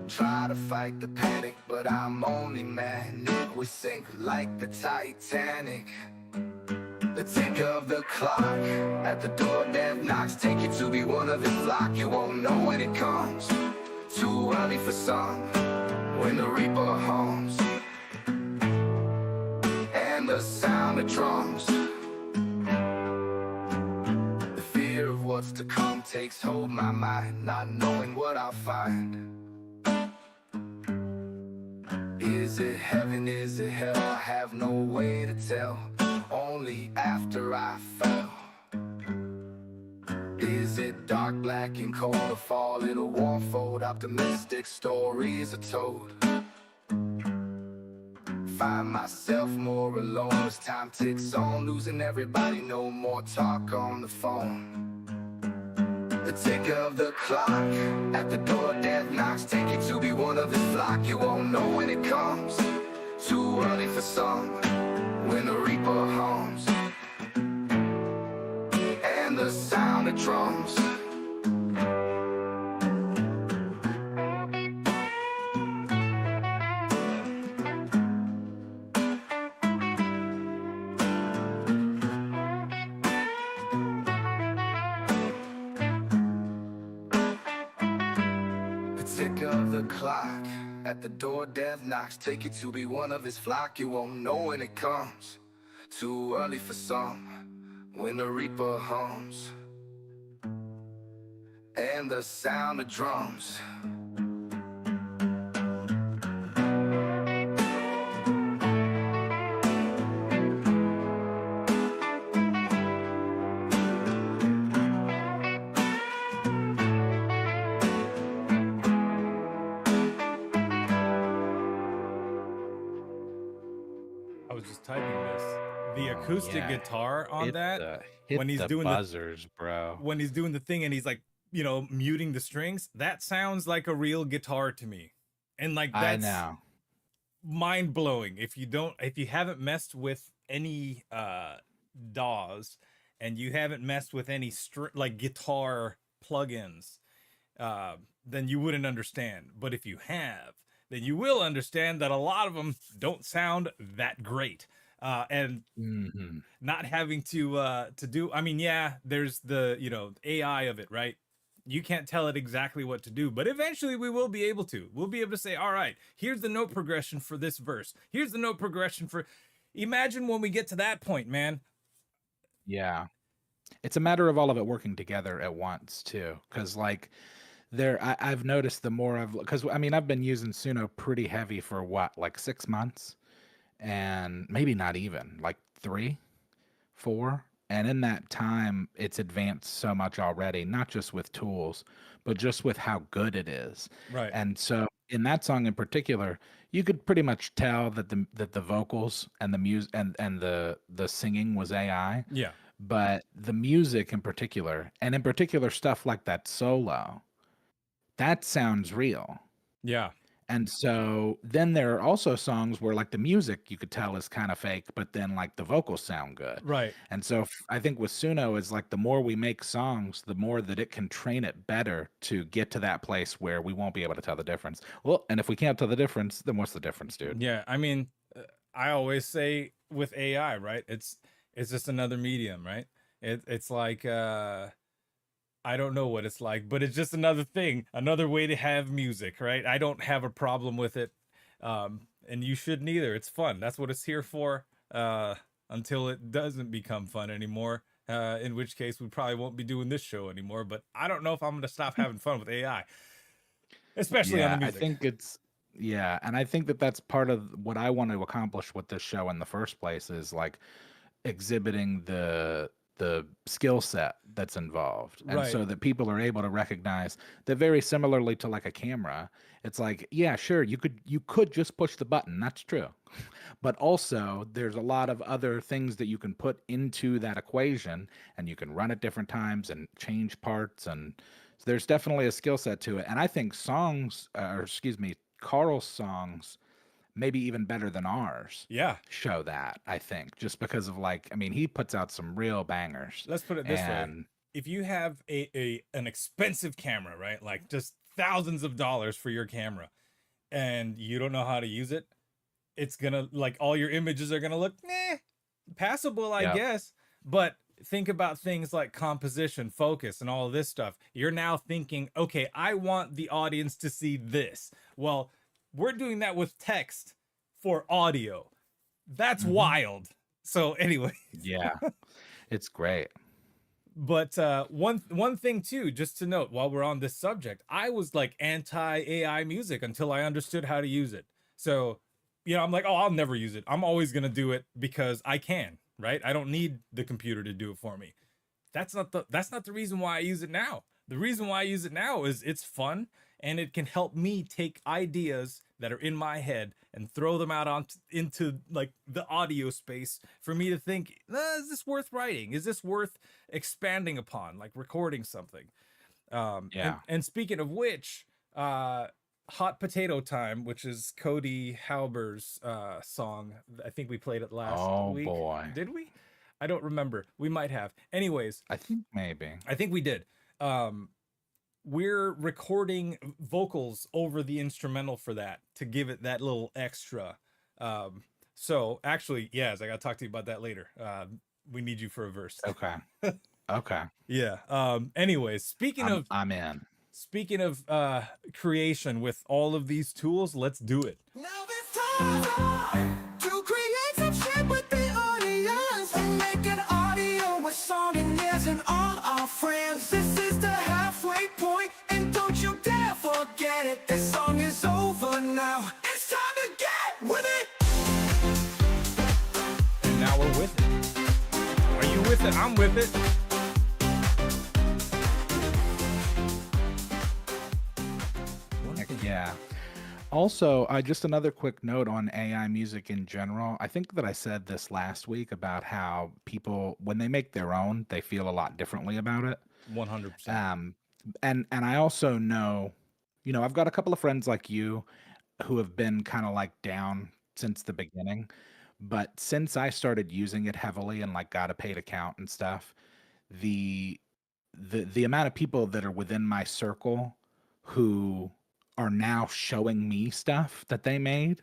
Try to fight the panic, but I'm only manic. We sink like the Titanic. The tick of the clock at the door, death knocks. Take you to be one of his flock. You won't know when it comes. Too early for some, when the reaper hums, and the sound of drums. The fear of what's to come takes hold my mind, not knowing what I'll find. Is it heaven, is it hell? I have no way to tell, only after I fell. Is it dark, black, and cold, or fall in a warm fold? Optimistic stories are told. Find myself more alone as time ticks on, losing everybody, no more talk on the phone. The tick of the clock at the door, death knocks. Take you to be one of his flock. You won't know when it comes. Too early for some, when the reaper hums, and the sound of drums. Tick of the clock at the door, death knocks. Take you to be one of his flock. You won't know when it comes. Too early for some, when the reaper hums, and the sound of drums. I was just typing this. The acoustic yeah. guitar on Hit that, hit when he's the doing buzzers, bro. when he's doing the thing and he's like muting the strings, that sounds like a real guitar to me. And like I that's know. mind blowing. If you haven't messed with any DAWs and you haven't messed with any like guitar plugins, then you wouldn't understand. But if you have, then you will understand that a lot of them don't sound that great. And Hmm. not having to do, I mean, yeah, there's the AI of it, right? You can't tell it exactly what to do, but eventually we will be able to. We'll be able to say, all right, here's the note progression for this verse. Here's the note progression for. Imagine when we get to that point, man. Yeah. It's a matter of all of it working together at once too. Because like I've noticed the more because I mean I've been using Suno pretty heavy for what, like 6 months, and maybe not even like 3, 4. And in that time, it's advanced so much already, not just with tools, but just with how good it is. Right. And so in that song in particular, you could pretty much tell that the vocals and the music and the singing was AI, Yeah. but the music in particular, and in particular stuff like that solo, that sounds real. Yeah. And so then there are also songs where like the music you could tell is kind of fake, but then like the vocals sound good. Right. And so I think with Suno is like the more we make songs, the more that it can train it better to get to that place where we won't be able to tell the difference. Well, and if we can't tell the difference, then what's the difference, dude? Yeah. I mean, I always say with AI, right? It's just another medium, right? It's like I don't know what it's like, but it's just another thing, another way to have music, right? I don't have a problem with it, and you shouldn't either. It's fun. That's what it's here for. Until it doesn't become fun anymore. In which case, we probably won't be doing this show anymore. But I don't know if I'm going to stop having fun with AI, especially on the I music. think and I think that that's part of what I want to accomplish with this show in the first place is like exhibiting the skill set that's involved, and Right. so that people are able to recognize that very similarly to like a camera, it's like, yeah, sure, you could just push the button, that's true, but also there's a lot of other things that you can put into that equation, and you can run at different times and change parts, and so there's definitely a skill set to it. And I think Carl's songs, maybe even better than ours, Yeah. show that, I think, just because of like, I mean, he puts out some real bangers. Let's put it this way. And If you have an expensive camera, right? Like just thousands of dollars for your camera, and you don't know how to use it, it's gonna like all your images are gonna look passable, I yeah, guess. But think about things like composition, focus, and all of this stuff. You're now thinking, okay, I want the audience to see this. Well, we're doing that with text for audio. That's wild. So anyway, yeah, it's great. but one thing too, just to note while we're on this subject, I was like anti AI music until I understood how to use it. So, I'm like, oh, I'll never use it. I'm always gonna do it because I can, right? I don't need the computer to do it for me. That's not the reason why I use it now. The reason why I use it now is it's fun and it can help me take ideas that are in my head and throw them out into like the audio space for me to think, is this worth writing? Is this worth expanding upon, like recording something? Yeah. And speaking of which, Hot Potato Time, which is Cody Halber's song. I think we played it last Oh week. boy. Did we? I don't remember. We might have. Anyways, I think maybe. I think we did. We're recording vocals over the instrumental for that to give it that little extra. So actually, yes, I gotta talk to you about that later. We need you for a verse. Okay. Okay. Yeah. Anyways, I'm in. speaking of creation with all of these tools, let's do it. Now it's time to create some shit with the audience and make an audio with song and ears and all our friends. This is the halfway point, and don't you dare forget it. This song is over now. It's time to get with it. And now we're with it. Are you with it? I'm with it. Heck yeah. Also, just another quick note on AI music in general. I think that I said this last week about how people, when they make their own, they feel a lot differently about it. 100%. And I also know, I've got a couple of friends like you who have been kind of like down since the beginning. But since I started using it heavily and like got a paid account and stuff, the the amount of people that are within my circle who are now showing me stuff that they made,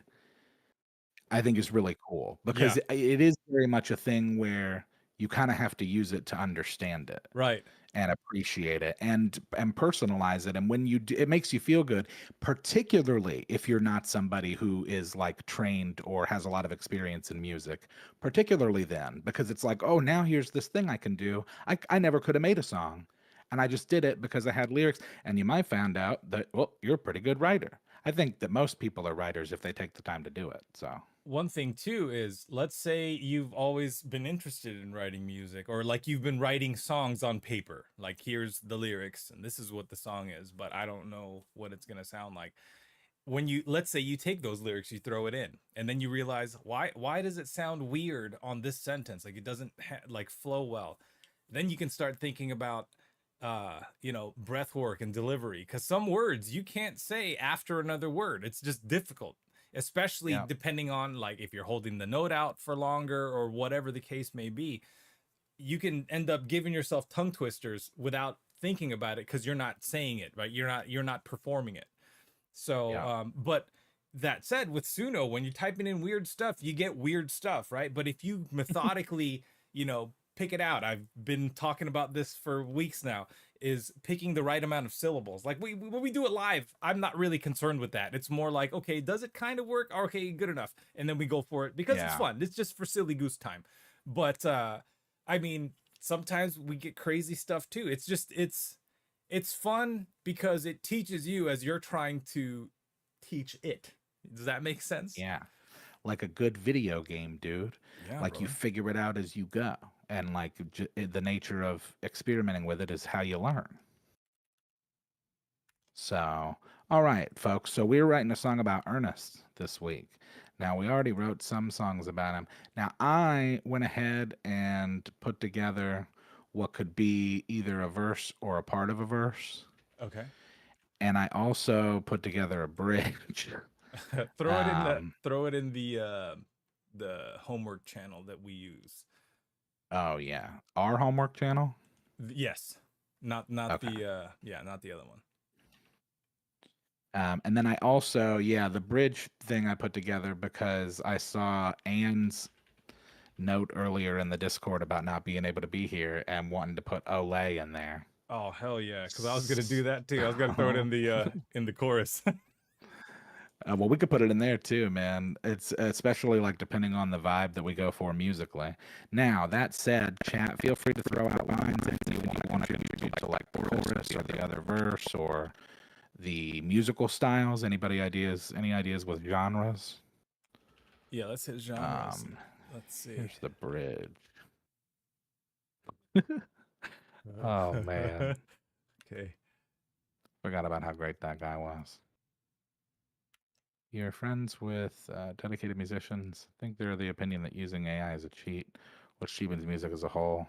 I think is really cool because Yeah. it is very much a thing where you kind of have to use it to understand it Right. and appreciate it and personalize it. And when you do, it makes you feel good, particularly if you're not somebody who is like trained or has a lot of experience in music, particularly then, because it's like, oh, now here's this thing I can do. I never could have made a song. And I just did it because I had lyrics. And you might find out that, well, you're a pretty good writer. I think that most people are writers if they take the time to do it. So One thing too is, let's say you've always been interested in writing music, or like you've been writing songs on paper, like here's the lyrics and this is what the song is, but I don't know what it's going to sound like. When you, let's say you take those lyrics, you throw it in, and then you realize, why does it sound weird on this sentence, like it doesn't like flow well. Then you can start thinking about breath work and delivery, because some words you can't say after another word. It's just difficult, especially yeah, depending on like if you're holding the note out for longer or whatever the case may be. You can end up giving yourself tongue twisters without thinking about it, because you're not saying it right, you're not performing it. So yeah, but that said, with Suno, when you're typing in weird stuff, you get weird stuff, right? But if you methodically, pick it out, I've been talking about this for weeks now, is picking the right amount of syllables. Like when we do it live, I'm not really concerned with that. It's more like, okay, does it kind of work? Okay, good enough. And then we go for it because it's yeah. fun. It's just for silly goose time. But I mean, sometimes we get crazy stuff too. It's fun because it teaches you as you're trying to teach it. Does that make sense? Yeah. Like a good video game, dude. Yeah, Like you bro. figure it out as you go. And like the nature of experimenting with it is how you learn. So, all right, folks. So we were writing a song about Ernest this week. Now, we already wrote some songs about him. Now, I went ahead and put together what could be either a verse or a part of a verse. Okay. And I also put together a bridge. throw it in the Um, throw it in the homework channel that we use. oh, yeah. Our homework channel? Yes. Not Okay. the not the other one. And then I also, yeah, the bridge thing I put together because I saw Anne's note earlier in the Discord about not being able to be here and wanting to put Olay in there. Oh hell yeah, because I was gonna do that too. I was gonna throw it in the chorus. Well, we could put it in there too, man. It's especially like depending on the vibe that we go for musically. Now, that said, chat, feel free to throw out lines if you want to contribute to like the chorus or the other verse or the musical styles. Any ideas with genres? Yeah, let's hit genres. Let's see. Here's the bridge. Oh man, Okay. forgot about how great that guy was. You're friends with dedicated musicians. I think they're of the opinion that using AI is a cheat, which cheapens music as a whole.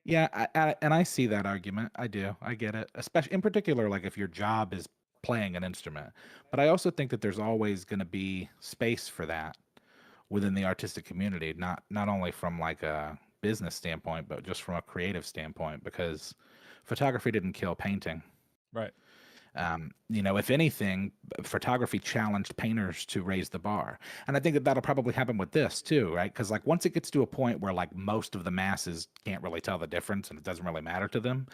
Yeah, and I see that argument. I do. I get it. Especially in particular, like if your job is playing an instrument. But I also think that there's always going to be space for that within the artistic community, not only from like a business standpoint, but just from a creative standpoint, because photography didn't kill painting. Right. If anything, photography challenged painters to raise the bar. And I think that that'll probably happen with this too, right? Because like once it gets to a point where like most of the masses can't really tell the difference and it doesn't really matter to them,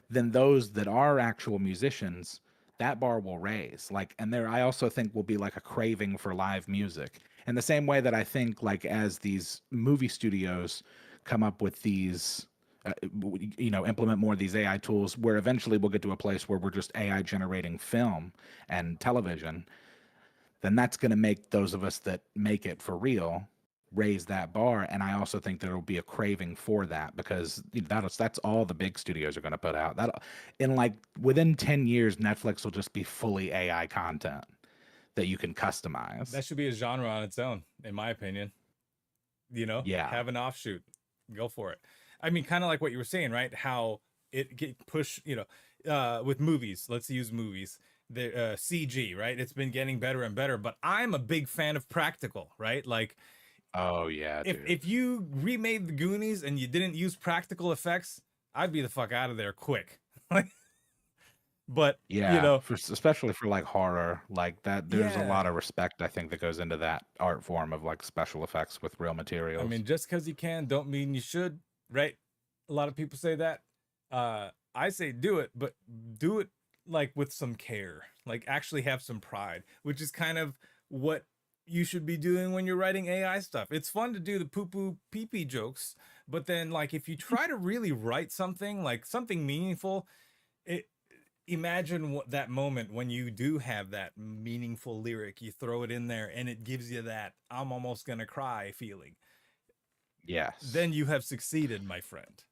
then those that are actual musicians, that bar will raise. Like, and there, I also think will be like a craving for live music. In the same way that I think like as these movie studios come up with these implement more of these AI tools where eventually we'll get to a place where we're just AI generating film and television, then that's going to make those of us that make it for real raise that bar. And I also think there will be a craving for that because that's all the big studios are going to put out. That in like within 10 years, Netflix will just be fully AI content that you can customize. That should be a genre on its own, in my opinion. Yeah. Have an offshoot. Go for it. I mean, kind of like what you were saying, right? How it get push, with movies. Let's use movies. The CG, right? It's been getting better and better, but I'm a big fan of practical, right? Like Oh yeah, if dude. you remade the Goonies and you didn't use practical effects, I'd be the fuck out of there quick. Like, but you Yeah, know, especially for like horror, like that. There's a lot yeah. of respect I think that goes into that art form of like special effects with real I materials. mean, just because you can, don't mean you should, right? A lot of people say that. I say do it, but do it like with some care. Like actually have some pride, which is kind of what you should be doing when you're writing AI stuff. It's fun to do the poo poo pee pee jokes, but then like if you try to really write something like something meaningful, it imagine what that moment when you do have that meaningful lyric, you throw it in there and it gives you that I'm almost gonna cry feeling. Yes. Then you have succeeded, my friend.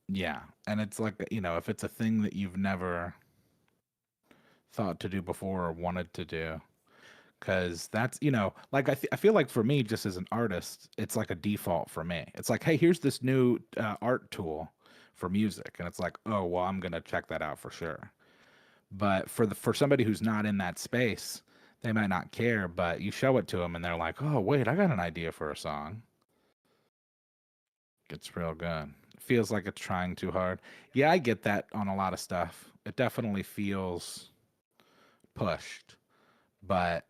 Yeah, and it's like, if it's a thing that you've never thought to do before or wanted to do, because that's, like I feel like for me, just as an artist, it's like a default for me. It's like, hey, here's this new art tool for music, and it's like, oh, well, I'm gonna check that out for sure. But for somebody who's not in that space, they might not care, but you show it to them and they're like, "Oh, wait, I got an idea for a song." It's real good. Feels like it's trying too hard. Yeah, I get that on a lot of stuff. It definitely feels pushed, but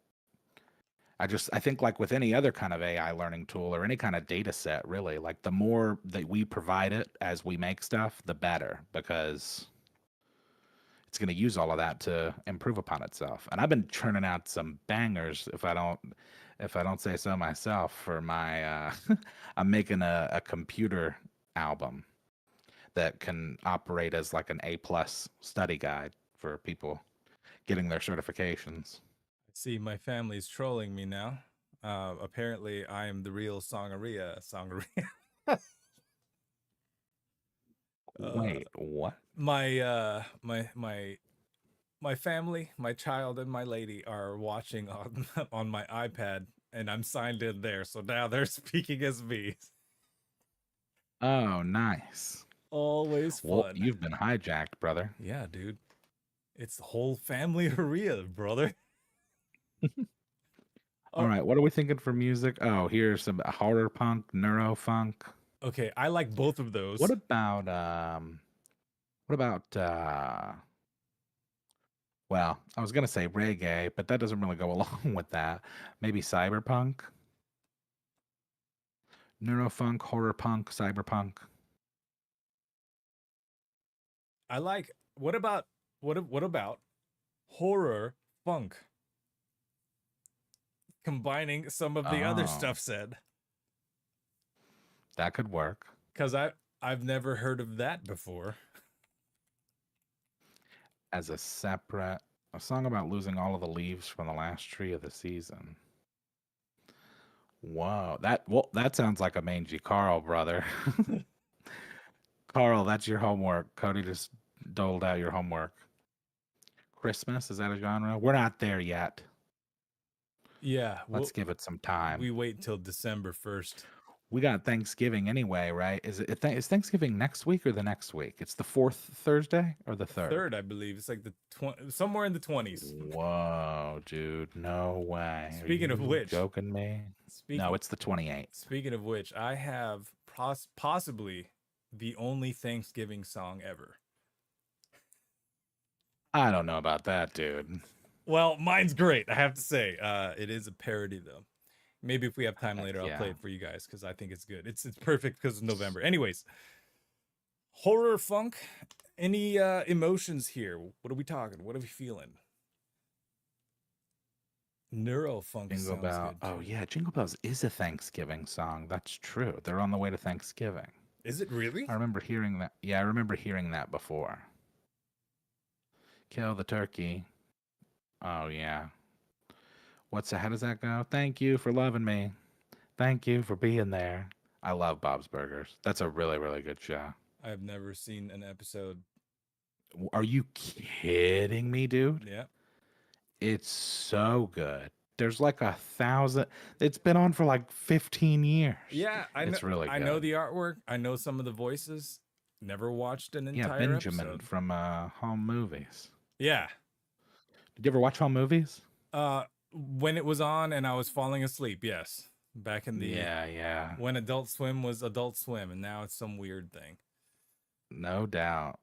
I think like with any other kind of AI learning tool or any kind of data set, really, like the more that we provide it as we make stuff, the better, because it's going to use all of that to improve upon itself. And I've been churning out some bangers, if I don't say so myself, for my I'm making a computer album that can operate as like an A+ study guide for people getting their certifications. See, my family's trolling me now. Apparently, I am the real Songaria. Songaria. uh, Wait, what? my family, my child, and my lady are watching on on my iPad, and I'm signed in there. So now they're speaking as me. Oh, nice. Always Well, fun. you've been hijacked, brother. Yeah, dude. It's the whole family Aria, brother. All Oh, right, what are we thinking for music? Oh, here's some horror punk, neurofunk. okay, I like both of What those. about well, I was gonna say reggae, but that doesn't really go along with that. Maybe cyberpunk, neurofunk, horror punk, cyberpunk. I like. What about horror funk? Combining some of the other Oh, stuff said, that could work because I've never heard of that before. as a song about losing all of the leaves from the last tree of the season. Whoa, that sounds like a mangy Carl, brother. Carl, that's your homework. Cody just doled out your homework. Christmas, is that a genre? We're not there yet. Yeah, Let's give it some time. we wait until December 1st. We got Thanksgiving anyway, right? Is Thanksgiving next week or the next week? It's the fourth Thursday or the third? Third, I believe. It's like the somewhere in the 20s. Whoa, dude, no way. Speaking Are of you which, joking me? speaking No, it's the 28th. speaking of which, I have possibly the only Thanksgiving song ever. I don't know about that, dude. Well, mine's great, I have to say. It is a parody though. Maybe if we have time Heck later, I'll play yeah. it for you guys because I think it's good. It's perfect because of November. Anyways, horror funk. Any emotions here? What are we talking? What are we feeling? Neurofunk Jingle sounds Bell. good Oh too. yeah, Jingle Bells is a Thanksgiving song. That's true. They're on the way to Thanksgiving. Is it really? I remember hearing that. Yeah, I remember hearing that before. Kill the turkey. Oh yeah. How does that go? Thank you for loving me. Thank you for being there. I love Bob's Burgers. That's a really, really good show. I've never seen an episode. Are you kidding me, dude? Yeah. It's so good. There's like 1,000. It's been on for like 15 years. Yeah, I know. It's really I know good. the artwork. I know some of the voices. Never watched an Yeah, entire Benjamin episode. from Home Movies. Yeah. Did you ever watch Home Movies? When it was on and I was falling asleep, yes. Back in the Yeah. when Adult Swim was Adult Swim, and now it's some weird thing. No doubt.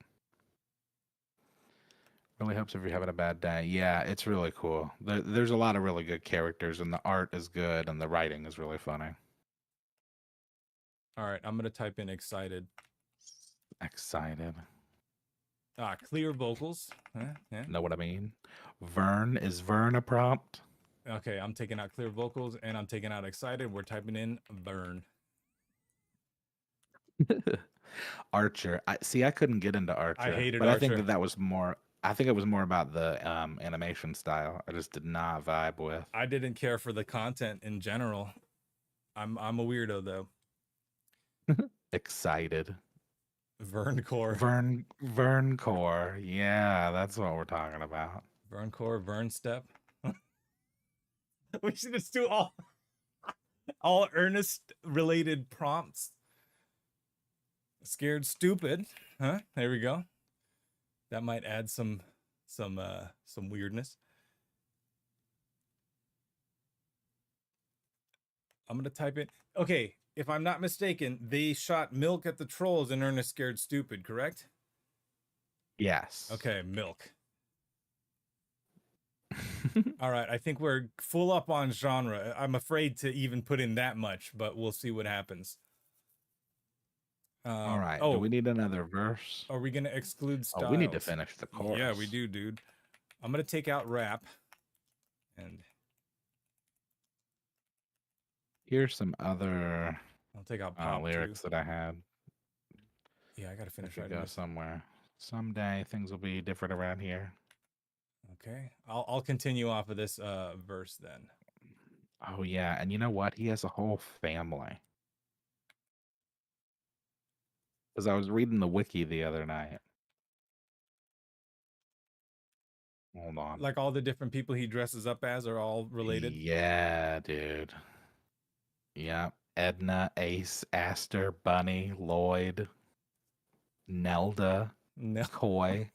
Really helps if you're having a bad day. Yeah, it's really cool. There's a lot of really good characters, and the art is good, and the writing is really funny. All right, I'm gonna type in excited. Excited. Clear vocals. Yeah. Know what I mean? Is Vern a prompt? Okay, I'm taking out clear vocals and I'm taking out excited. We're typing in Vern. Archer. I couldn't get into Archer. I hated but Archer. I think that was more. I think it was more about the animation style. I just did not vibe with. I didn't care for the content in general. I'm a weirdo though. Excited. Verncore. Vern Core. Yeah, that's what we're talking about. Verncore, Vern Step. We should just do all Ernest related prompts. Scared stupid. Huh? There we go. That might add some weirdness. I'm gonna type in. Okay, if I'm not mistaken, they shot milk at the trolls in Ernest Scared Stupid, correct? Yes. Okay, milk. All right, I think we're full up on genre. I'm afraid to even put in that much, but we'll see what happens. All right. Oh, Do we need another verse? are we gonna exclude styles? Oh, we need to finish the chorus. Yeah, we do, dude. I'm gonna take out rap, and here's some other I'll take out pop lyrics too. that I had. Yeah, I gotta finish I writing go this. somewhere. Someday things will be different around here. Okay, I'll continue off of this verse then. Oh yeah, and you know what? He has a whole family. Because I was reading the wiki the other night. Hold on. Like all the different people he dresses up as are all related. Yeah, dude. Yep. Edna, Ace, Aster, Bunny, Lloyd, Nelda, No. Coy.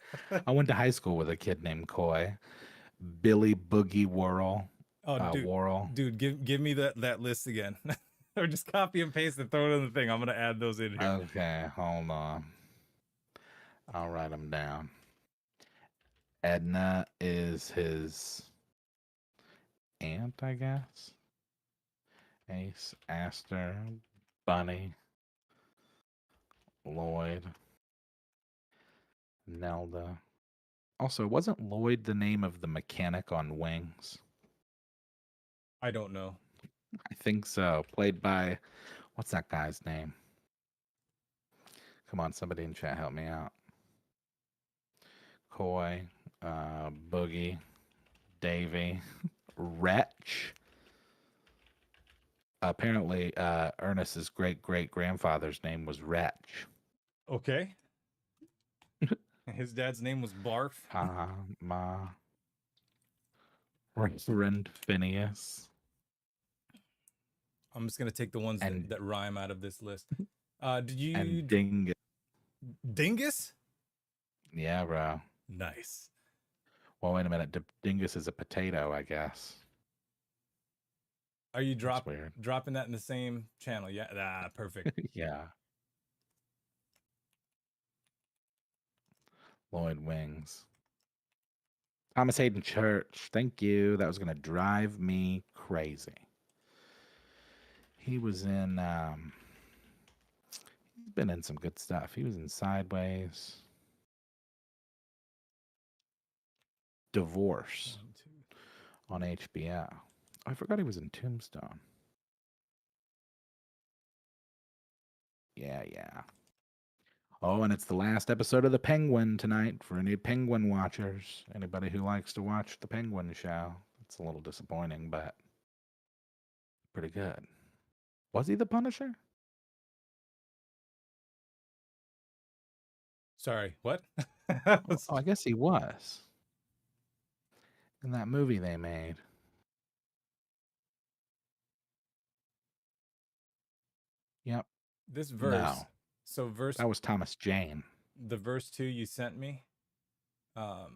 I went to high school with a kid named Coy. Billy Boogie Whirl. Oh, dude, Whirl. dude, give me that list again, or just copy and paste and throw it in the thing. I'm gonna add those in here. Okay, hold on. I'll write them down. Edna is his aunt, I guess. Ace, Aster, Bunny, Lloyd, Nelda. Also, wasn't Lloyd the name of the mechanic on Wings? I don't know. I think so. Played by, what's that guy's name? Come on, somebody in chat, help me out. Coy, Boogie, Davy, Wretch. Apparently, Ernest's great-great-grandfather's name was Wretch. Okay. His dad's name was Barf. Reverend Phineas. I'm just gonna take the ones that rhyme out of this list. Did you And Dingus. Dingus? Yeah, bro. Nice. Well, wait a minute. Dingus is a potato, I guess. Are you weird. dropping that in the same channel? Yeah, perfect. Yeah. Lloyd Wings. Thomas Hayden Church. Thank you. That was going to drive me crazy. He was in, he's been in some good stuff. He was in Sideways. Divorce on HBO. Oh, I forgot he was in Tombstone. Yeah. Oh, and it's the last episode of The Penguin tonight for any Penguin watchers. Anybody who likes to watch The Penguin show. It's a little disappointing, but pretty good. Was he the Punisher? Sorry, what? Oh, I guess he was. In that movie they made. Yep. This verse. No. So That was Thomas Jane. the verse 2 you sent me. I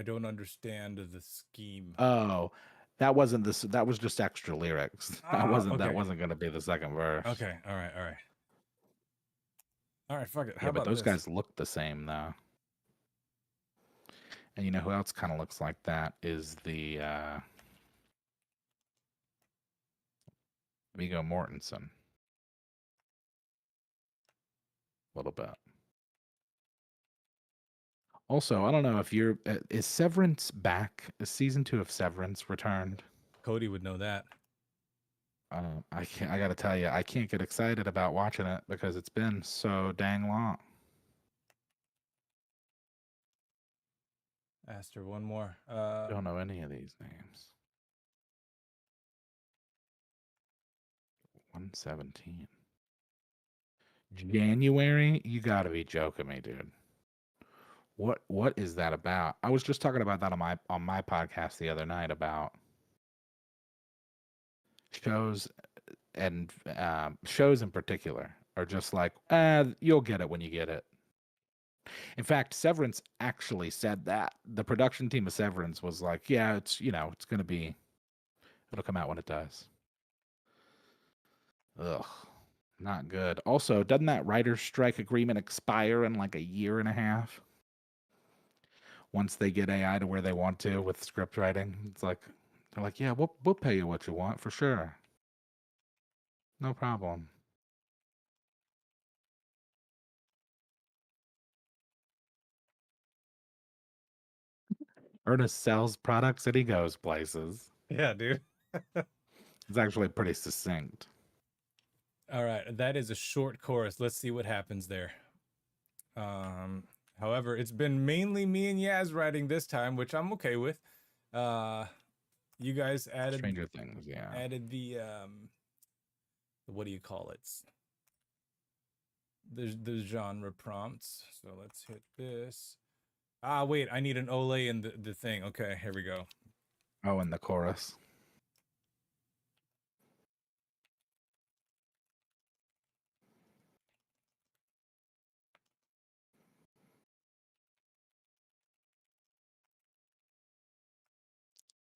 don't understand the scheme. Oh, that wasn't this. That was just extra lyrics. That wasn't. Okay. That wasn't going to be the second verse. Okay. All right. All right. Fuck it. How Yeah, but about those this? guys look the same though. And you know who else kind of looks like that is the Viggo Mortensen. A little bit. Also, I don't know if you're. Is Severance back? Is season 2 of Severance returned? Cody would know that. I can't. I gotta tell you, I can't get excited about watching it because it's been so dang long. Aster, one more. Don't know any of these names. 117. January? You gotta be joking me, dude. What is that about? I was just talking about that on my podcast the other night about shows, and shows in particular are just like, you'll get it when you get it. In fact, Severance actually said that. The production team of Severance was like, yeah, it's gonna be, it'll come out when it does. Ugh, not good. Also, doesn't that writer's strike agreement expire in like a year and a half? Once they get AI to where they want to with script writing, it's like they're like, yeah, we'll pay you what you want for sure. No problem. Ernest sells products and he goes places. Yeah, dude. It's actually pretty succinct. All right, that is a short chorus. Let's see what happens there. However, it's been mainly me and Yaz writing this time, which I'm okay with. You guys added Stranger Things, yeah. Added the what do you call it? The genre prompts. So let's hit this. Wait, I need an Olay in the thing. Okay, here we go. Oh, and the chorus.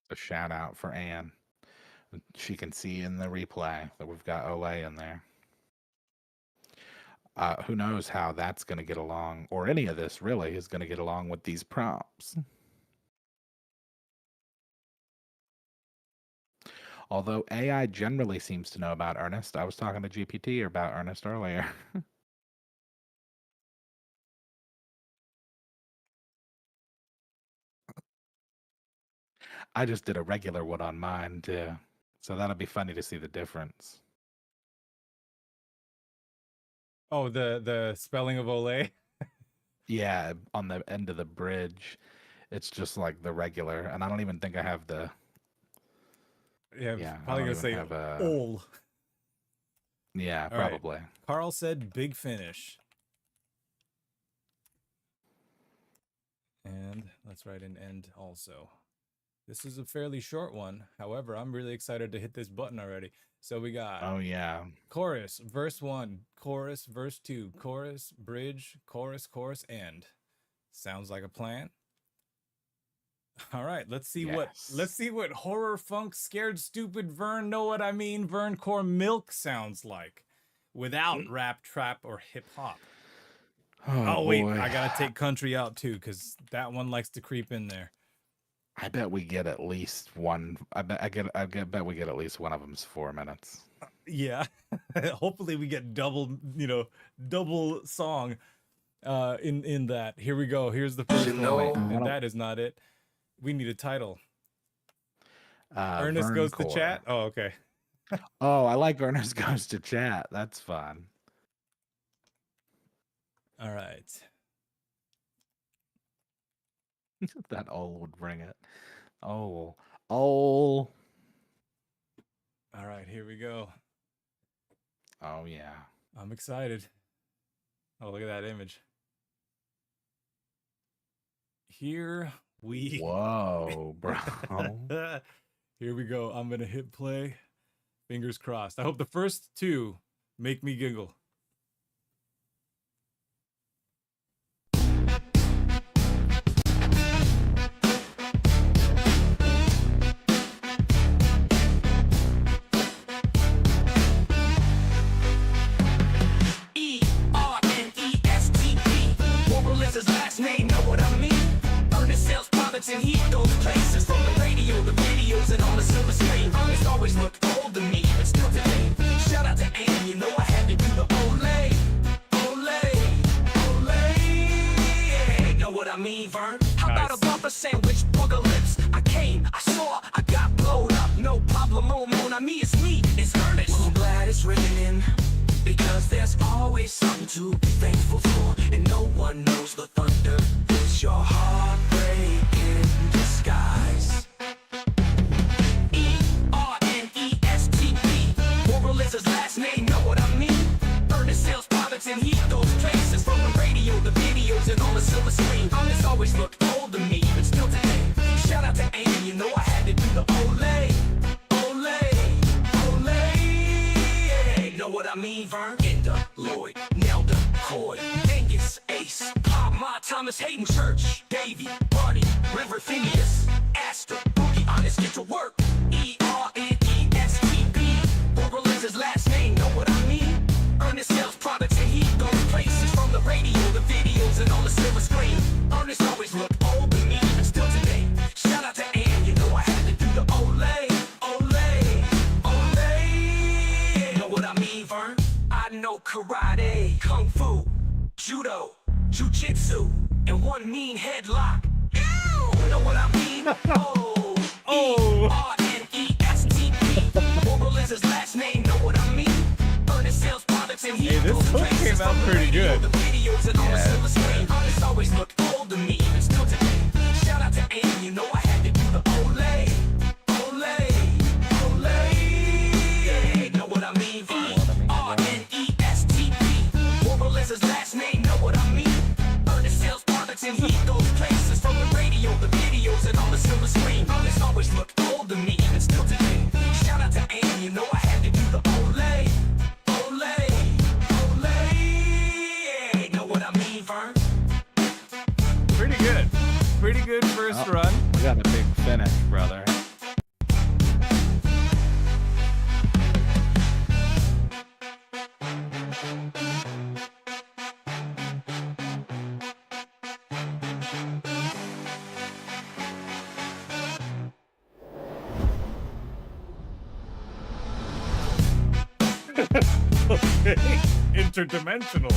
A shout out for Anne. She can see in the replay that we've got Olay in there. Who knows how that's going to get along, or any of this really is going to get along with these prompts. Although AI generally seems to know about Ernest. I was talking to GPT about Ernest earlier. I just did a regular one on mine too. So that'll be funny to see the difference. Oh, the spelling of Olay. Yeah, on the end of the bridge, it's just like the regular, and I don't even think I have the. Yeah, probably gonna say have ol. Yeah, All right. probably. Carl said big finish. And let's write an end also. This is a fairly short one. However, I'm really excited to hit this button already. So we got Oh yeah. chorus, verse 1, chorus, verse 2, chorus, bridge, chorus, end. Sounds like a plan. All right, let's see what horror funk scared stupid Vern know what I mean Vern core milk sounds like without rap, trap, or hip hop. Oh wait, boy. I gotta take country out too because that one likes to creep in there. I bet we get at least one. I bet we get at least one of them's 4 minutes. Yeah, hopefully we get double song in that. Here we go. Here's the first one, and that is not it. We need a title. Ernest Vern goes core. to chat. Oh, okay. Oh, I like Ernest goes to chat. That's fun. All right. That old would bring it. Oh. All right, here we go. Oh yeah. I'm excited. Oh, look at that image. Here we Whoa, bro. Here we go. I'm gonna hit play. Fingers crossed. I hope the first two Make me giggle. E-R-N-E-S-T-P. Moral is his last name, know what I mean? Ernest sells products and he goes places. From the radio, the videos, and on the silver screen. Ernest always looked old to me, but still today. Shout out to Ann, you know I had to do the Olay. Olay, Olay. Know what I mean, Vern? How about a bumper sandwich, booger lips? I came, I saw, I got blowed up. No problem, mon ami, it's me, it's Ernest. I'm glad it's written in, because there's always something to be thankful for. And no one knows the thunder is your heartbreak in disguise. E-R-N-E-S-T-P. Moral is his last name, know what I mean? Ernest sells products and he goes places. From the radio, the videos, and on the silver screen. Ernest always looked old to me, but still today. Shout out to Ann, you know I had to do the Olay. Olay, Olay. Know what I mean, Vern? Ender, Lloyd, Nelda, Coy, Angus, Ace, Pop, Ma, Thomas, Hayden, Church, Davy, Barney, River, Phineas, Astor, Boogie, Honest, get to work. E-R-N-E-S-T-P. Moral is his last name, know what I mean? Ernest sells products and he goes places. From the radio, the videos, and on the silver screen. Ernest always looked old to me, but still today. Shout out to Ann, you know I had to do the Olay, Olay, Olay. Know what I mean, Vern? I know karate, kung fu, judo, jujitsu, and one mean headlock. Ew! Know what I mean? Oh, E-R-N-E-S-T-P. Moral is his last name, know what I mean? Ernest sells products and he Hey, this goes hook places. came out From the pretty radio, good. The videos, and on the silver screen. Ernest always looked old to me, but still today. Shout out to Ann, you know I had to do the Olay. Olay, Olay. Know what I mean? E-R-N-E-S-T-P. Moral is his last name, know what I mean? Ernest sells products and he goes places. From the radio, the videos, and on the silver screen. Ernest always looked old to me, but still today. Shout out to Ann, you know I had to do the Olay. Olay, Olay. Know what I mean, Vern? Pretty good. Pretty good first run. We got a big finish, brother. Okay. Interdimensional.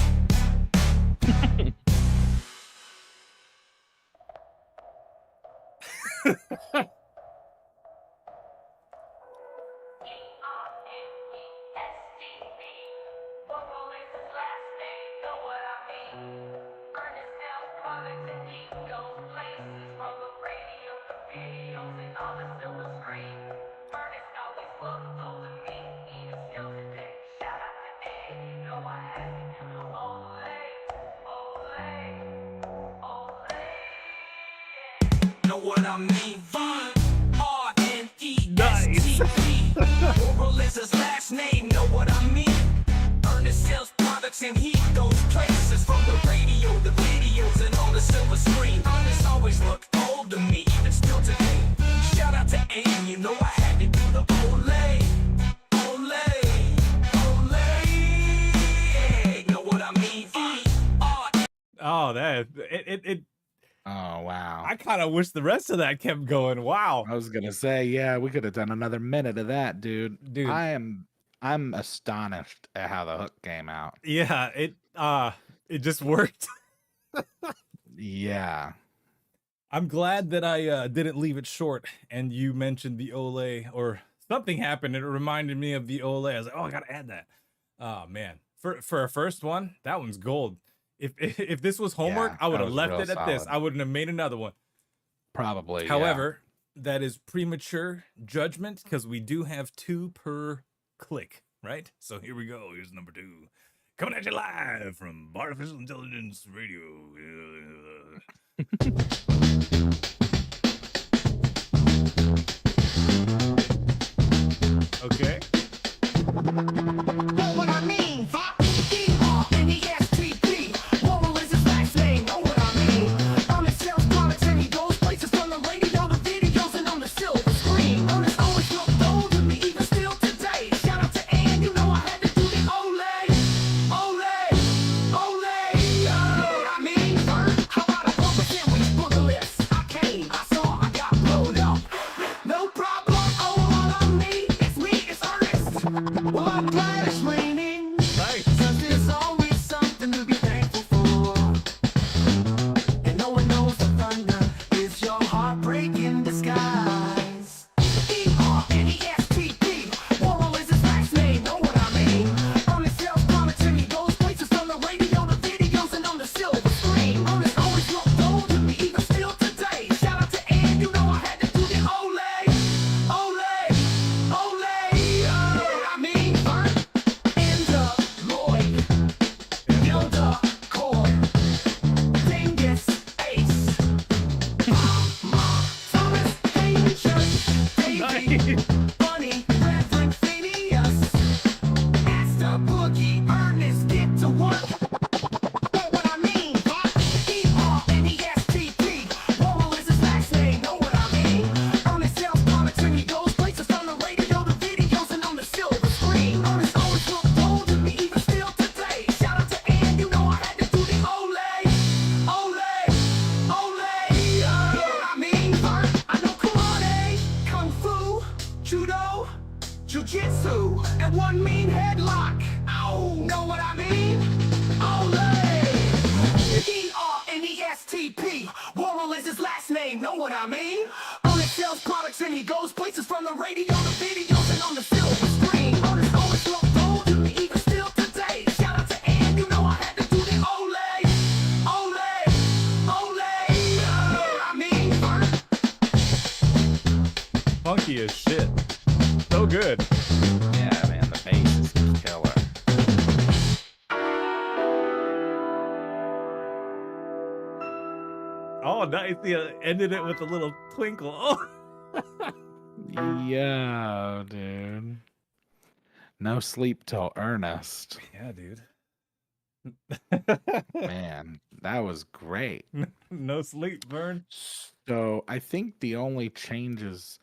Know what I mean? Von R-N-E-S-T-P. Moral is his last name, know what I mean? Ernest sells products and he goes places. From the radio, the videos, and on the silver screen. Ernest always looked old to me, even still today. Shout out to Ann, you know I had to do the Olay. Olay, Olay. Know what I mean? E-R-N-E-S-T-P. Oh, that it. Oh, wow. I kind of wish the rest of that kept going. Wow. I was gonna say, yeah, we could have done another minute of that, dude. Dude. I'm astonished at how the hook came out. Yeah, it just worked. Yeah. I'm glad that I didn't leave it short and you mentioned the Olay or something happened and it reminded me of the Olay. I was like, oh, I gotta add that. Oh man. For a first one, that one's gold. If this was homework, Yeah, I would that have was left real it at this. solid. I wouldn't have made another one. Probably. However, that is premature judgment because we do have 2 per click, right? So here we go. Here's number 2. Coming at you live from Artificial Intelligence Radio. Okay. Know what I mean? Well, I'm glad it's raining. Nice. 'Cause there's always something to be thankful for. And no one knows the thunder is your heartbreak in disguise. ERNESTP, Moral is his last name, know what I mean? Ernest sells comics and he goes places from the radio to videos and on the silver screen. Ernest always looked old to me, even still today. Shout out to Ed, you know I had to do the ole, ole, ole. Know what I mean? Vern, Enda, Lloyd, Gilda, Cord, Dingus, Ace, Thomas, David Church, Davey, Bunny, Reverend Phineas, Asta, Boogie, Ernest, get to work. Know what I mean? ERNESTP, Moral is his last name, know what I mean? Ernest sells comics and he goes places from the radio to videos and on the silver screen. Ernest always looked old to me, even still today. Shout out to Ann, you know I had to do the ole, ole, ole. Know what I mean? Vern, I know karate, kung fu, judo, jujitsu, and one mean headlock. Ow, know what I mean? Ole. ERNESTP, Moral is his last name, know what I mean? Ernest sells products and he goes places from the radio to videos and on the silver screen. Ernest always looked old to me, even still today. Shout out to Ann, you know I had to do the ole, ole, ole. Know what I mean? Vern? Funky as shit. So good. Yeah, man, the bass is killer. Oh, nice. Yeah, ended it with a little twinkle. Oh. Yeah, dude. No sleep till Ernest. Yeah, dude. Man, that was great. No sleep, Vern. So I think the only changes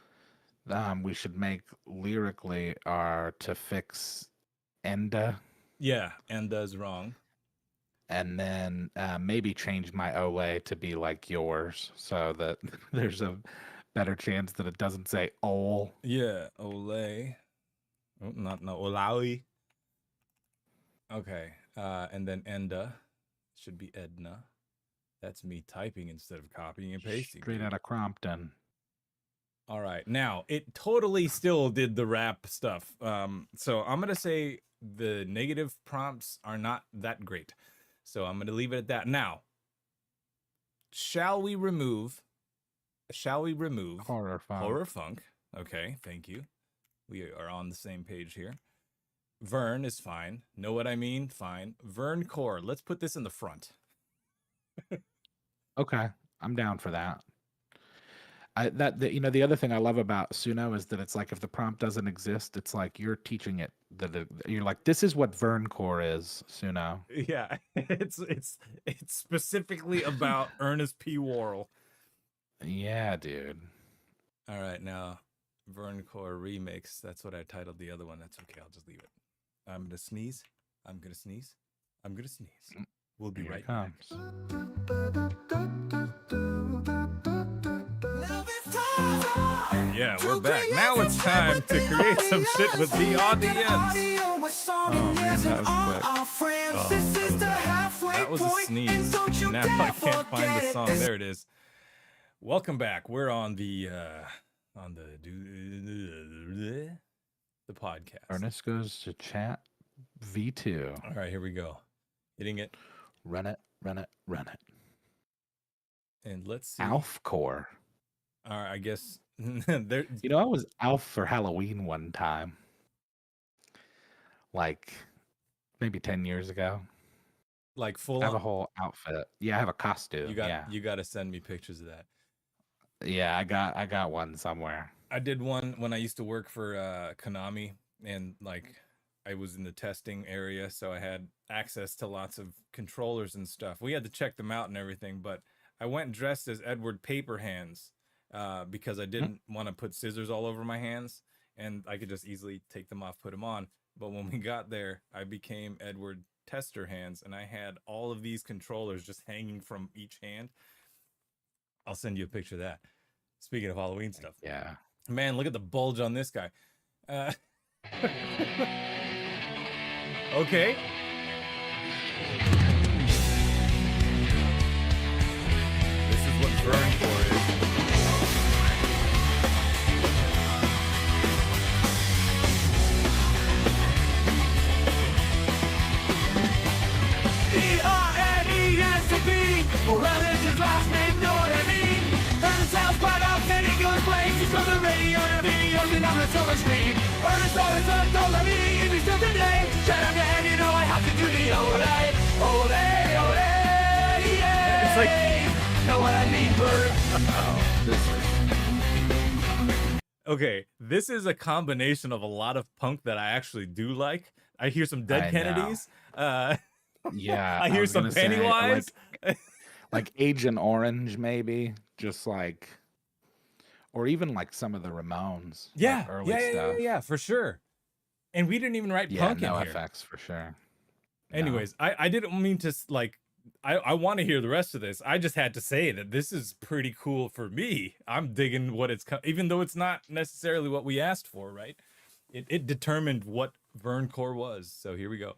we should make lyrically are to fix Enda Yeah, and does wrong. and then maybe change my Ole to be like yours so that there's a better chance that it doesn't say Ole. Yeah, Ole. Oh, not no Olawi. Okay, and then Enda should be Edna. That's me typing instead of copying and pasting. Straight out of Crompton. All right, now it totally still did the rap stuff. So I'm gonna say the negative prompts are not that great. So I'm gonna leave it at that. Now, shall we remove Horror funk. horror funk? Okay, thank you. We are on the same page here. Vern is fine. Know what I mean? Fine. Vern core. Let's put this in the front. Okay, I'm down for that. The other thing I love about Suno is that it's like if the prompt doesn't exist, it's like you're teaching it you're like, this is what Verncore is, Suno. Yeah, it's specifically about Ernest P. Worrell. Yeah, dude. All right, now Verncore remix. That's what I titled the other one. That's okay. I'll just leave it. I'm gonna sneeze. I'm gonna sneeze. I'm gonna sneeze. We'll be Here right it back. comes. Yeah, we're back. Now it's time to create some shit with the audience. Oh man, that was quick. That was a sneeze. Now I can't find the song. There it is. Welcome back. We're on the podcast. Ernest goes to chat V2. All right, here we go. Hitting it, Run it, run it, run it. and let's see. Alf Core. All right, I guess there. You know, I was Alf for Halloween one time. Like maybe 10 years ago. Like full I have a on. whole outfit. Yeah, I have a costume. You got to send me pictures of that. Yeah, I got one somewhere. I did one when I used to work for Konami, and like I was in the testing area, so I had access to lots of controllers and stuff. We had to check them out and everything, but I went dressed as Edward Paperhands because I didn't want to put scissors all over my hands, and I could just easily take them off, put them on. But when we got there, I became Edward Tester Hands, and I had all of these controllers just hanging from each hand. I'll send you a picture of that. Speaking of Halloween stuff. Yeah. Man, look at the bulge on this guy. Okay. This is what Verncore is. E-R-N-E-S-T-B. Well, that is his last name, know what I mean? Ernest sounds quite out, and he goes places from the radio to videos and on the silver screen. Ernest always looked older me, if he's still today. Shout out to him, you know I have to do the ole, ole, ole, yeah. It's like, know what I mean, Bert? okay, this is a combination of a lot of punk that I actually do like. I hear some Dead I know. Kennedys. Yeah, I hear was some gonna say, Pennywise. like Agent Orange, maybe, just like, or even like some of the Ramones. Yeah, like early stuff. yeah, for sure. And we didn't even write Yeah, punk no in here. effects for sure. No. Anyways, I didn't mean to like. I want to hear the rest of this. I just had to say that this is pretty cool for me. I'm digging what it's even though it's not necessarily what we asked for, right? It determined what Verncore was. So here we go.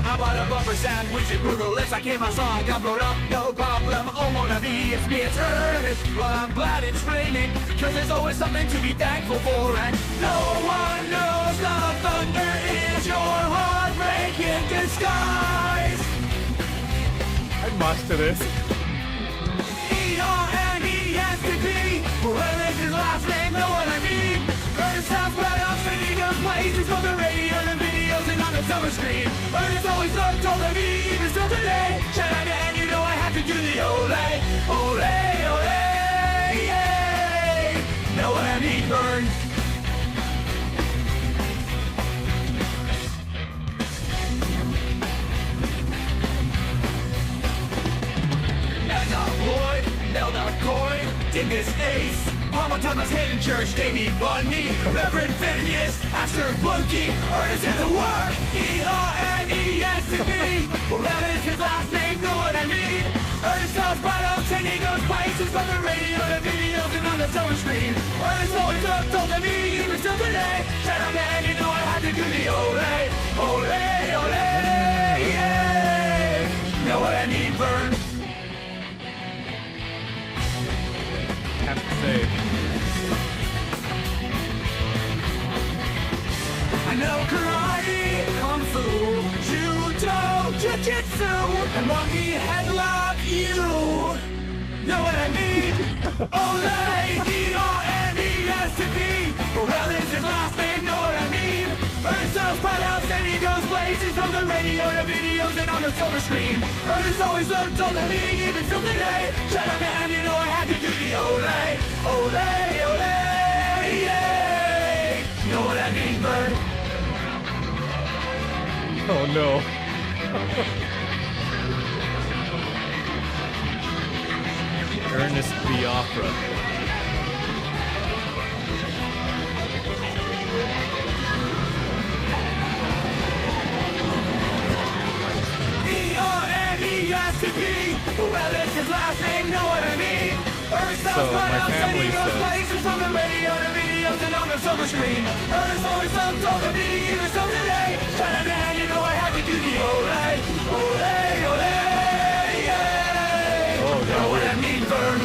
I bought a bumper sandwich and Google lips. I came out saw I got blown up, no problem. Oh, mon ami, it's me, it's Ernest. Well, I'm glad it's raining, cause there's always something to be thankful for. And no one knows the thunder is your heartbreak in disguise. I'd march to this. E-R-N-E-S-T-B. Well, it's his last name, know what I mean? Ernest sounds right off, and he goes places from the radio and videos and on the silver screen. Ernest always looked older me, even still today. Shout out to him, you know I have to do the ole, ole, ole, yay. Know what I mean, Vern? Boy, nailed out coin, did this ace. Mama Thomas Hayden Church, Davey Bundy, Reverend Phineas, Astor Bunky, Ernest in the work, E-R-N-E-S-T-B. Well, that is his last name, know what I mean? Ernest tells bright out, sending those places from the radio to videos and on the silver screen. Ernest always looked older than me, even still today. Shout out to him, you know I had to do the ole, ole, ole, yeah. Know what I mean, Vern? Have to say. I know karate, kung fu, judo, jiu-jitsu, and monkey headlock you. Know what I mean? Ole, E-R-N-E-S-T-B. Well, it's his last name, know what I mean? Ernest sells pronouns and he goes places from the radio to videos and on the silver screen. Ernest always looked older than me, even still today. Shout out to him, you know I had to do the ole, ole, ole, yay. Know what I mean, Bird? Oh no. Ernest the Opera. E-R-N-E-S-T-B. Well, it's his last name, know what I mean? Ernest So, my family says- places from the radio to videos and on the silver screen. Ernest always looked older than me, even so today. Shout out to him, you know I had to do the ole, ole, ole, yay. Oh, Know what I mean, Vern?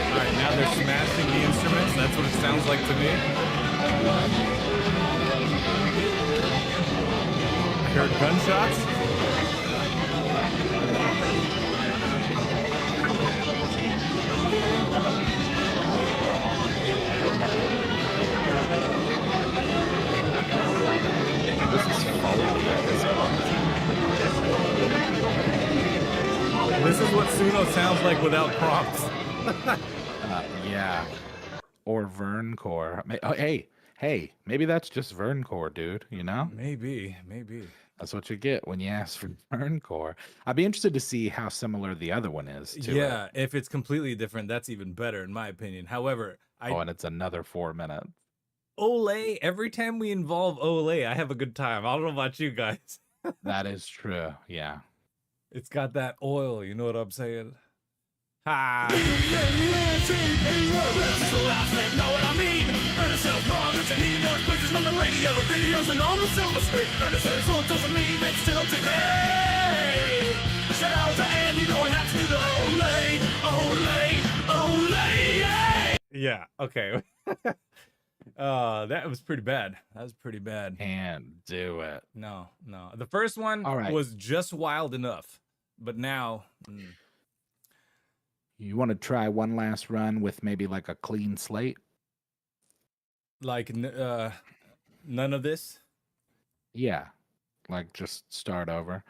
Alright, now they're smashing the instruments. That's what it sounds like to me. I heard gunshots. This is what Suno sounds like without prompts. Yeah. Or Verncore. Oh, hey, maybe that's just Verncore, dude, you know? Maybe. That's what you get when you ask for Verncore. I'd be interested to see how similar the other one is to Yeah, it. if it's completely different, that's even better in my opinion. However, And it's another 4 minutes. Ole, every time we involve Ole, I have a good time. I don't know about you guys. That is true. Yeah. It's got that oil, you know what I'm saying? Ha! Know what I mean? Ernest sells products and he does places on the radio, videos, and on the silver screen. Ernest sells so it doesn't mean it's still today. Shout out to Andy, you know I have to do the Olay, yeah. Yeah. Okay. That was pretty bad. That was pretty bad. Can't do it. No. The first one All right. was just wild enough, but now. You want to try one last run with maybe like a clean slate? Like none of this. Yeah, like just start over.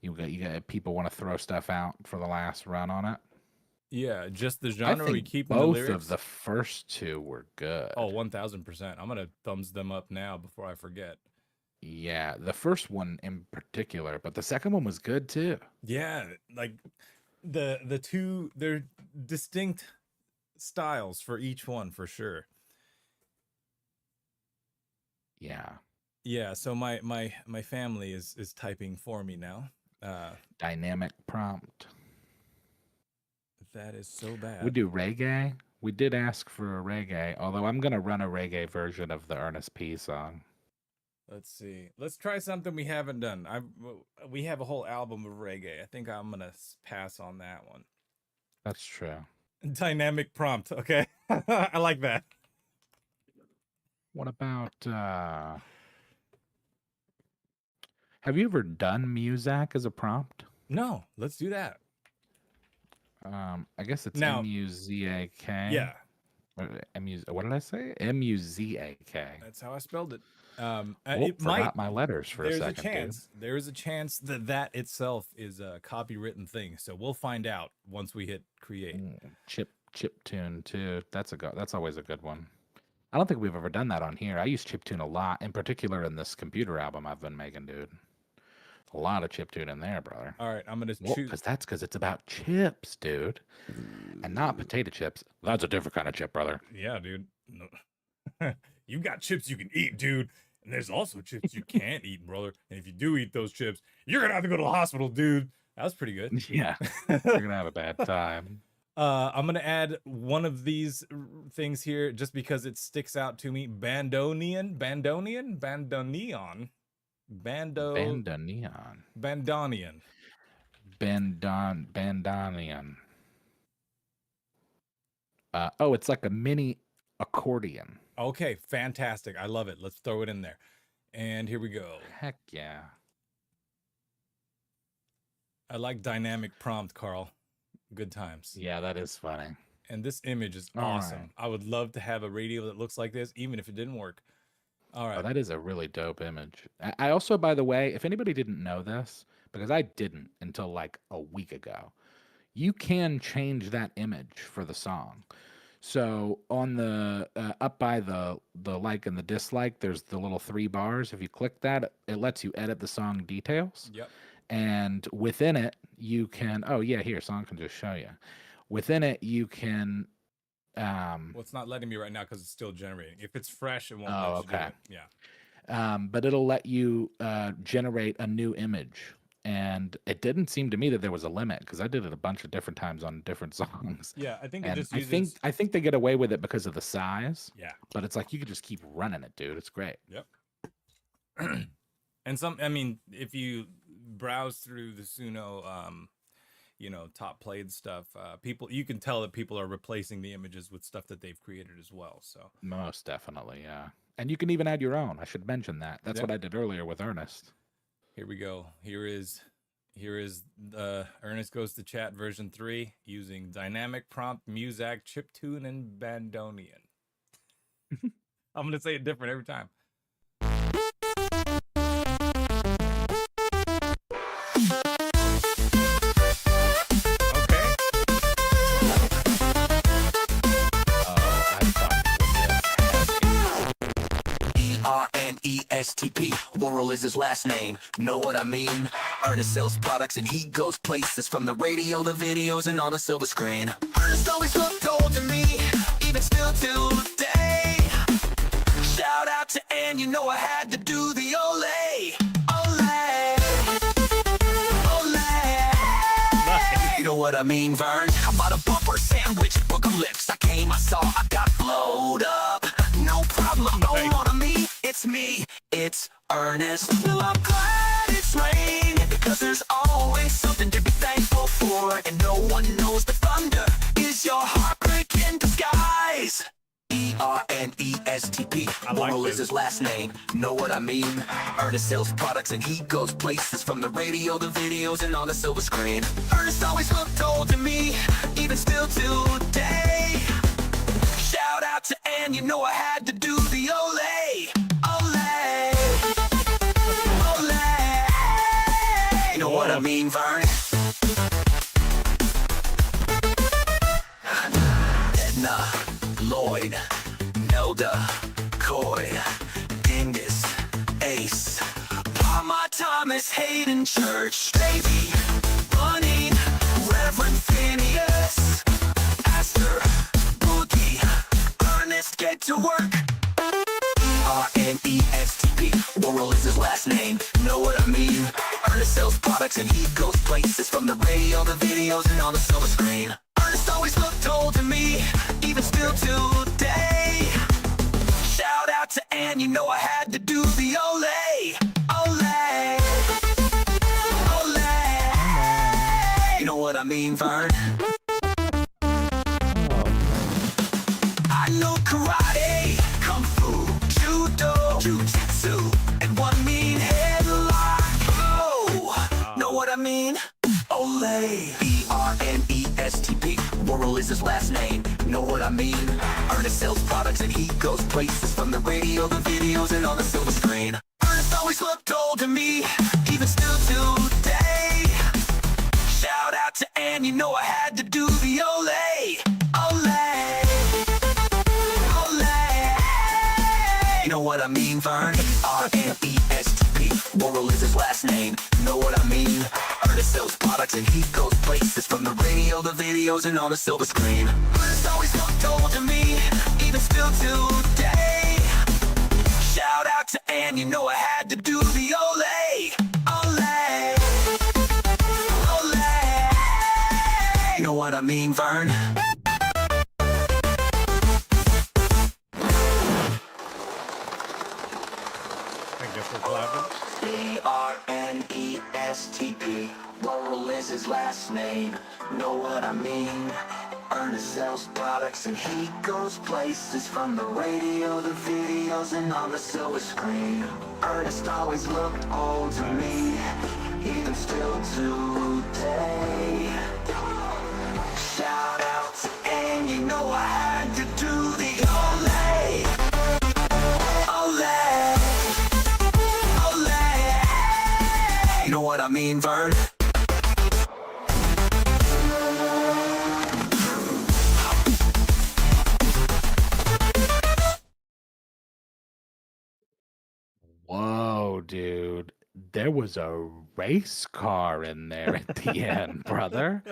You got people want to throw stuff out for the last run on it. Yeah, just the I genre. We think keep the both lyrics. of the first two were good. Oh, 1000%. I'm gonna thumbs them up now before I forget. Yeah, the first one in particular, but the second one was good too. Yeah, like the two, they're distinct styles for each one for sure. Yeah, Yeah, so my family is typing for me now. dynamic prompt. That is so bad. We do reggae. We did ask for a reggae, although I'm gonna run a reggae version of the Ernest P song. Let's see. Let's try something we haven't done. We have a whole album of reggae. I think I'm gonna pass on that one. That's true. Dynamic prompt. Okay, I like that. What about have you ever done Muzak as a prompt? No, let's do that. I guess it's Now- M-U-Z-A-K. Yeah, What did I say? M-U-Z-A-k. that's how I spelled it. Oh, It forgot might. my letters for a There's second. a chance. There is a chance that itself is a copywritten thing. So we'll find out once we hit create. Chip tune too. That's always a good one. I don't think we've ever done that on here. I use chiptune a lot, in particular in this computer album I've been making, dude. A lot of chiptune in there, brother. All right, I'm gonna Well, choose. because it's about chips, dude, and not potato chips. That's a different kind of chip, brother. Yeah, dude. No. You got chips you can eat, dude. And there's also chips you can't eat, brother. And if you do eat those chips, you're gonna have to go to the hospital, dude. That was pretty good. Yeah, you're gonna have a bad time. I'm gonna add one of these things here just because it sticks out to me. Bandoneon. Bandoneon. Bandonian. Oh, it's like a mini accordion. Okay, fantastic. I love it. Let's throw it in there. And here we go. Heck yeah. I like dynamic prompt, Carl. Good times. Yeah, that is funny. And this image is All awesome. right. I would love to have a radio that looks like this, even if it didn't work. All right. Oh, that is a really dope image. I also, by the way, if anybody didn't know this, because I didn't until like a week ago, you can change that image for the song. So on the up by the like and the dislike, there's the little 3 bars. If you click that, it lets you edit the song details. Yep. And within it, you can. Oh yeah, here, song can just show you. Within it, you can. Well, it's not letting me right now because it's still generating. If it's fresh, it won't Oh, let you do okay. it. Yeah. But it'll let you generate a new image. And it didn't seem to me that there was a limit because I did it a bunch of different times on different songs. Yeah, I think it And just I uses... think they get away with it because of the size. Yeah. But it's like you could just keep running it, dude. It's great. Yep. And I mean, if you browse through the Suno, top played stuff, you can tell that people are replacing the images with stuff that they've created as well. So Most definitely, yeah. And you can even add your own. I should mention that. That's Yep. what I did earlier with Ernest. here we go. Here is Ernest Goes to Chat version 3 using dynamic prompt, Muzak, chiptune, and Bandonian. I'm gonna say it different every time. Okay. I fucked with this. ERNESTP. Worrell is his last name. Know what I mean? Ernest sells products and he goes places, from the radio, the videos, and on a silver screen. Ernest always looked old to me, even still till today. Shout out to Ann, you know I had to do the Olay. Olay. Olay. You know what I mean, Vern? I bought a bumper sandwich, book of lips. I came, I saw, I got blowed up. No problem, no more to me. It's me, it's Ernest. Well, I'm glad it's raining because there's always something to be thankful for. And no one knows the thunder is your heartbreak in disguise. Ernest. Moral is his last name. Know what I mean? Ernest sells products and he goes places, from the radio, the videos, and on the silver screen. Ernest always looked old to me, even still today. Shout out to Ann, you know I had to do the ole. Ole. Ole. You know what I mean, Vern? Edna, Lloyd, Nelda, Coy, Dingus, Ace, Palma, Thomas, Hayden, Church, Baby, Bunny, Reverend Phineas, Astor, Boogie, Ernest, get to work. Ernest. Moral is his last name. Know what I mean? Ernest sells products and he goes places, from the radio, the videos, and on the silver screen. Ernest always looked old to me, even still today. Shout out to Ann, you know I had to do the ole. Ole. Ole. You know what I mean, Vern? I know karate, kung fu, judo, jiu-jitsu, and one mean headlock. Oh, know what I mean? Ole. Ernest. Moral is his last name. Know what I mean? Ernest sells products and he goes places, from the radio, the videos, and on the silver screen. Ernest always looked old to me, even still today. Shout out to Ann, you know I had to do the ole. Ole. Ole. You know what I mean, Vern? Ernest. Moral is his last name. Know what I mean? Ernest sells products and he goes places, from the radio, the videos, and on the silver screen. Ernest always looked old to me, even still today. Shout out to Ann, you know I had to do the ole. Ole. Ole. You know what I mean, Vern? I guess we're clapping. Ernest. Moral is his last name. Know what I mean? Ernest sells products and he goes places, from the radio, the videos, and on the silver screen. Ernest always looked old to me, even still today. Shout out to Ann, you know I had to do the ole. Ole. Ole. You know what I mean, Vern? Whoa, dude. There was a race car in there at the end, brother.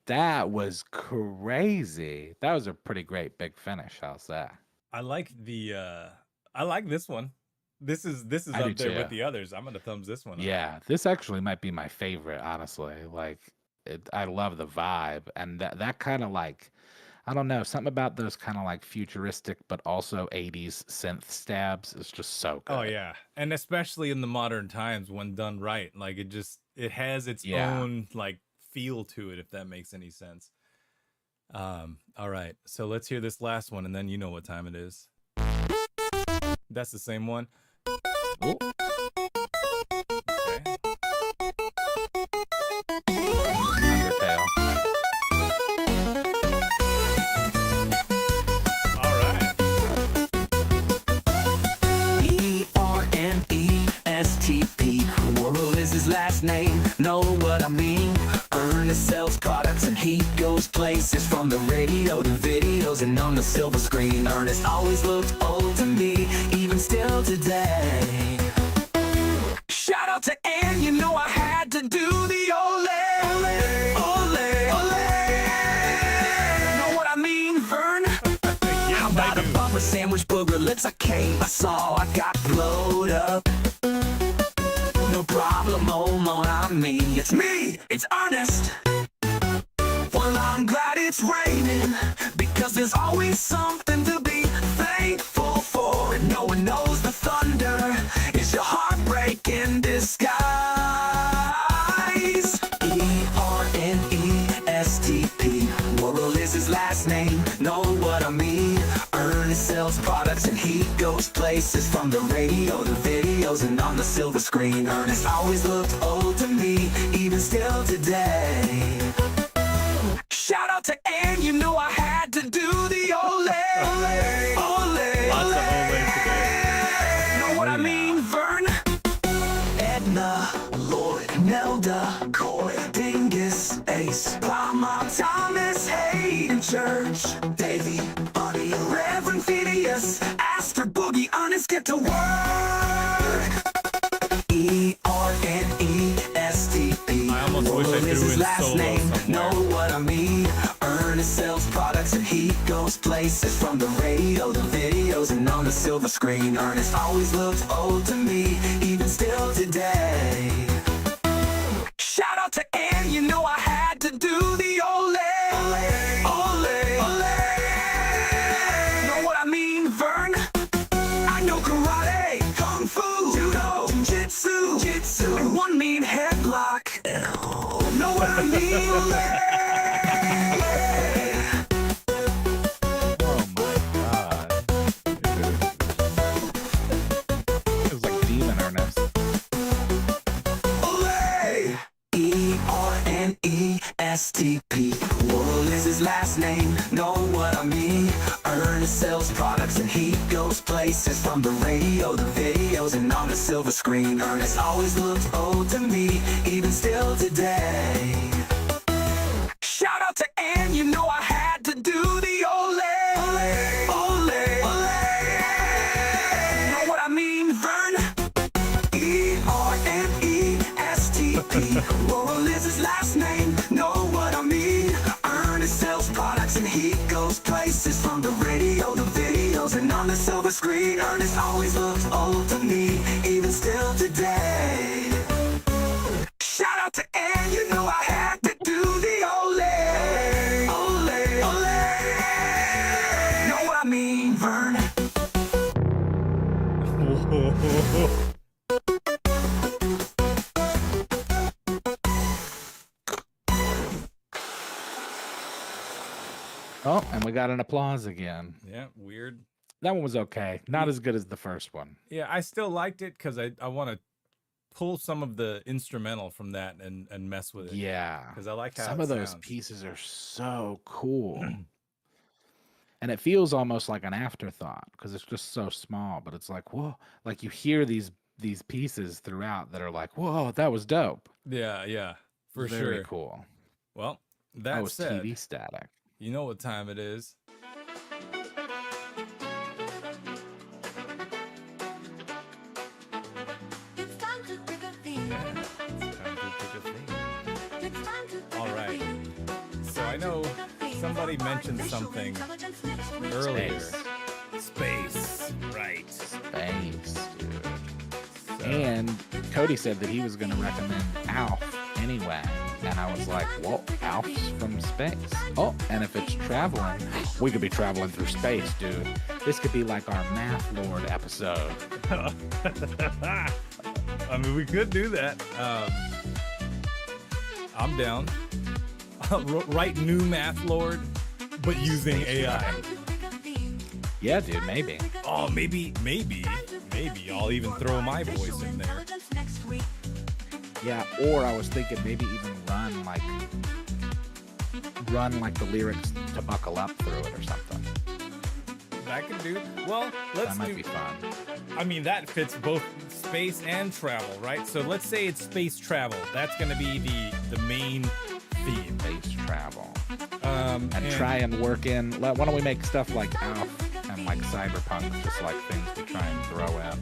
That was crazy. That was a pretty great big finish. How's that? I like this one. This is I do up there with too. the others. I'm gonna thumbs this one up. Yeah, this actually might be my favorite, honestly. Like, I love the vibe, and that kind of like, I don't know, something about those kind of like futuristic but also 80s synth stabs is just so good. Oh yeah, and especially in the modern times when done right, like it has its Yeah. own like feel to it, if that makes any sense. All right, so let's hear this last one, and then you know what time it is. That's the same one. Ooh. Okay. Undertale. All right. Ernest. Moral is his last name. Know what I mean? Ernest sells products and he goes places, from the radio to videos and on the silver screen. Ernest always looked old to me, even still today. Shout out to Ann, you know I had to do the ole. Ole. Ole. Ole. Know what I mean, Vern? How about a bumper sandwich, booger lips? I came, I saw, I got blowed up. No problem, oh mon ami. It's me, it's Ernest. it's raining, because there's always something to be thankful for. And no one knows the thunder is your heartbreak in disguise. ERNESTP, Moral is his last name, know what I mean? Ernest sells products and he goes places, from the radio to videos and on the silver screen. Ernest always looked old to me, even still today. Shout out to Ann, you know I had to do the ole, ole, ole, Lots of ole today. Know what I mean, Vern? Edna, Lloyd, Nelda, Coy, Dingus, Ace, Palma, Thomas, Hayden, Church, Davy, Buddy, Reverend Phineas, Aster, Boogie, Ernest, get to work. ERNESTP, I almost wish I Moral threw is his in last solo name, know somewhere. what I mean? Ernest sells products and he goes places, from the radio to videos and on the silver screen. Ernest always looked old to me, even still today. Shout out to Ann, you know I had to do the ole, ole, ole, ole. Know what I mean, Vern? I know karate, kung fu, judo, jitsu, and one mean headlock. Know what I mean, ole. Oh my god. It was like Demon Ernest. Ole! ERNESTP, Moral is his last name, know what I mean? Ernest sells products and he goes places, from the radio to videos and on the silver screen. Ernest always looked old to me, even still today. Shout out to Ann, you know I had to do the ole, ole, ole, ole. Know what I mean, Vern? ERNESTP, Moral is his last name, know what I mean? Ernest sells products and he goes places, from the radio to videos and on the silver screen. Ernest always looks old to me, even still today. Shout out to Ann, you know I had to do the ole, ole, ole. Know what I mean, Vern? Oh, and we got an applause again. Yeah, weird. That one was okay. Not as good as the first one. Yeah, I still liked it because I want to pull some of the instrumental from that and mess with it. Yeah. Because I like how Some it of those sounds. pieces are so cool. And it feels almost like an afterthought because it's just so small, but it's like, whoa, like you hear these pieces throughout that are like, whoa, that was dope. Yeah, yeah, for Very sure. cool. Well, That that was said, TV static. you know what time it is. It's time to pick a theme. It's time to pick a theme. It's time to pick All a right. theme. So I know somebody mentioned something earlier. Space, right? Space, dude. So, And Cody said that he was going to recommend Alf anyway. And I was like, well, Alf's from space. Oh, and if it's traveling, we could be traveling through space, dude. This could be like our Math Lord episode. I mean, we could do that. I'm down. Write new Math Lord, but using AI. Yeah, dude, maybe. Oh, maybe I'll even throw my voice in there. Yeah, or I was thinking maybe even run like the lyrics to Buckle Up through it or something. That can do. Well, let's That might do. be fun. I mean, that fits both space and travel, right? So let's say it's space travel. That's going to be the main theme. Space travel. And Try and work in. Why don't we make stuff like Alf and like Cyberpunk, just like things we try and throw in.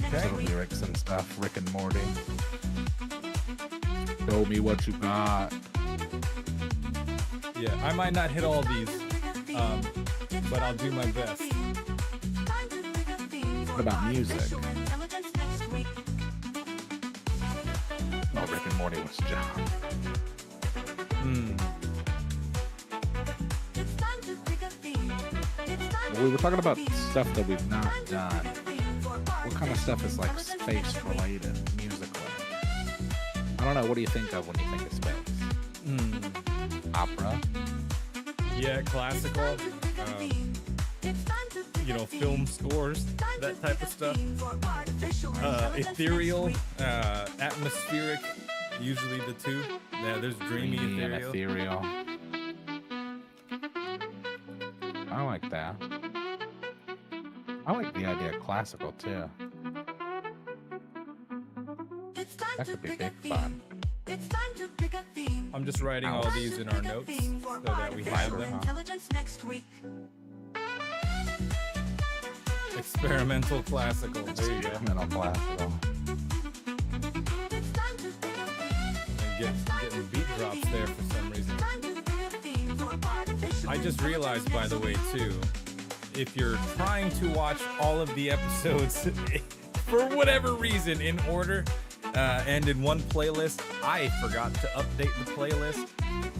Okay. Some lyrics and stuff. Rick and Morty. Show me what you got. Yeah, I might not hit all these, but I'll do my best. What about music? Oh, Rick and Morty was John. It's time to pick a theme. It's time Well, we were talking about stuff that we've not to done. pick a theme for What kind of stuff is like space related musically? I don't know. What do you think of when you think of space? Opera. Yeah, classical. You know, film scores, that type of stuff. Ethereal, atmospheric, usually the two. Yeah, there's dreamy, Dreamy and ethereal. I like that. I like the idea of classical too. That could be big fun. It's time to pick a theme. I'm just writing all these in our notes so that we have them. Intelligence next week. Experimental classical. There you go. Experimental classical. It's time to pick a theme. And getting beat drops there for some reason. Time to pick a theme for artificial I just realized, by the way, too, if you're trying to watch all of the episodes for whatever reason in order and in one playlist, I forgot to update the playlist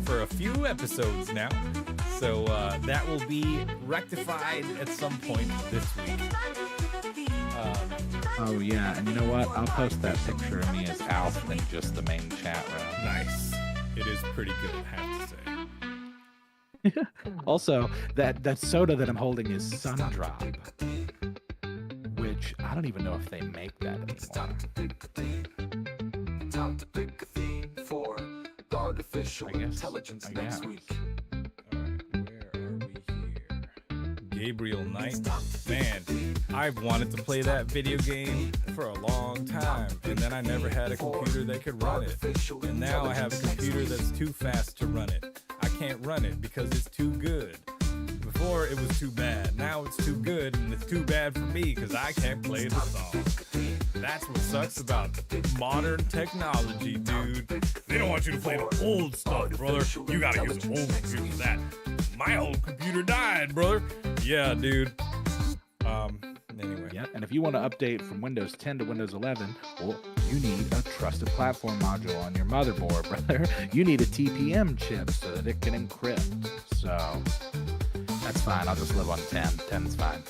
for a few episodes now. So that will be rectified at some point this week. Oh yeah, and you know what? I'll post that picture of me as Alf in just the main chat room. Nice. It is pretty good, I have to say. Also, that soda that I'm holding is Sundrop, which I don't even know if they make that anymore. Time to pick a theme for artificial I guess. intelligence next week. Where are we here? Gabriel Knight. Man, I've wanted to play that video game for a long time, and then I never had a computer that could run it. And now I have a computer that's too fast to run it. I can't run it because it's too good. Before it was too bad. Now it's too good, and it's too bad for me because I can't play the song. That's what sucks about modern technology, dude. They don't want you to play the old stuff, brother. You gotta use an old computer for that. My old computer died, brother. Yeah, dude. Anyway. Yep. And if you want to update from Windows 10 to Windows 11, well, you need a trusted platform module on your motherboard, brother. You need a TPM chip so that it can encrypt. So that's fine. I'll just live on 10. 10's fine.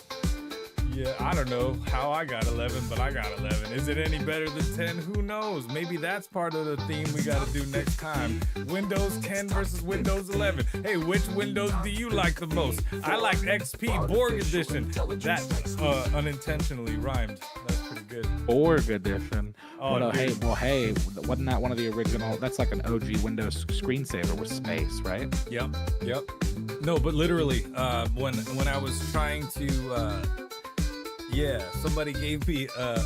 Yeah, I don't know how I got 11, but I got 11. Is it any better than 10? Who knows? Maybe that's part of the theme we got to do next time. Windows 10 versus Windows 11. Hey, which Windows do you like the most? I like XP Borg Edition. That unintentionally rhymed. That's pretty good. Borg Edition. Oh, well, dude. hey, wasn't that one of the original? That's like an OG Windows screensaver with space, right? Yep. No, but literally, when I was trying to... yeah, somebody gave me a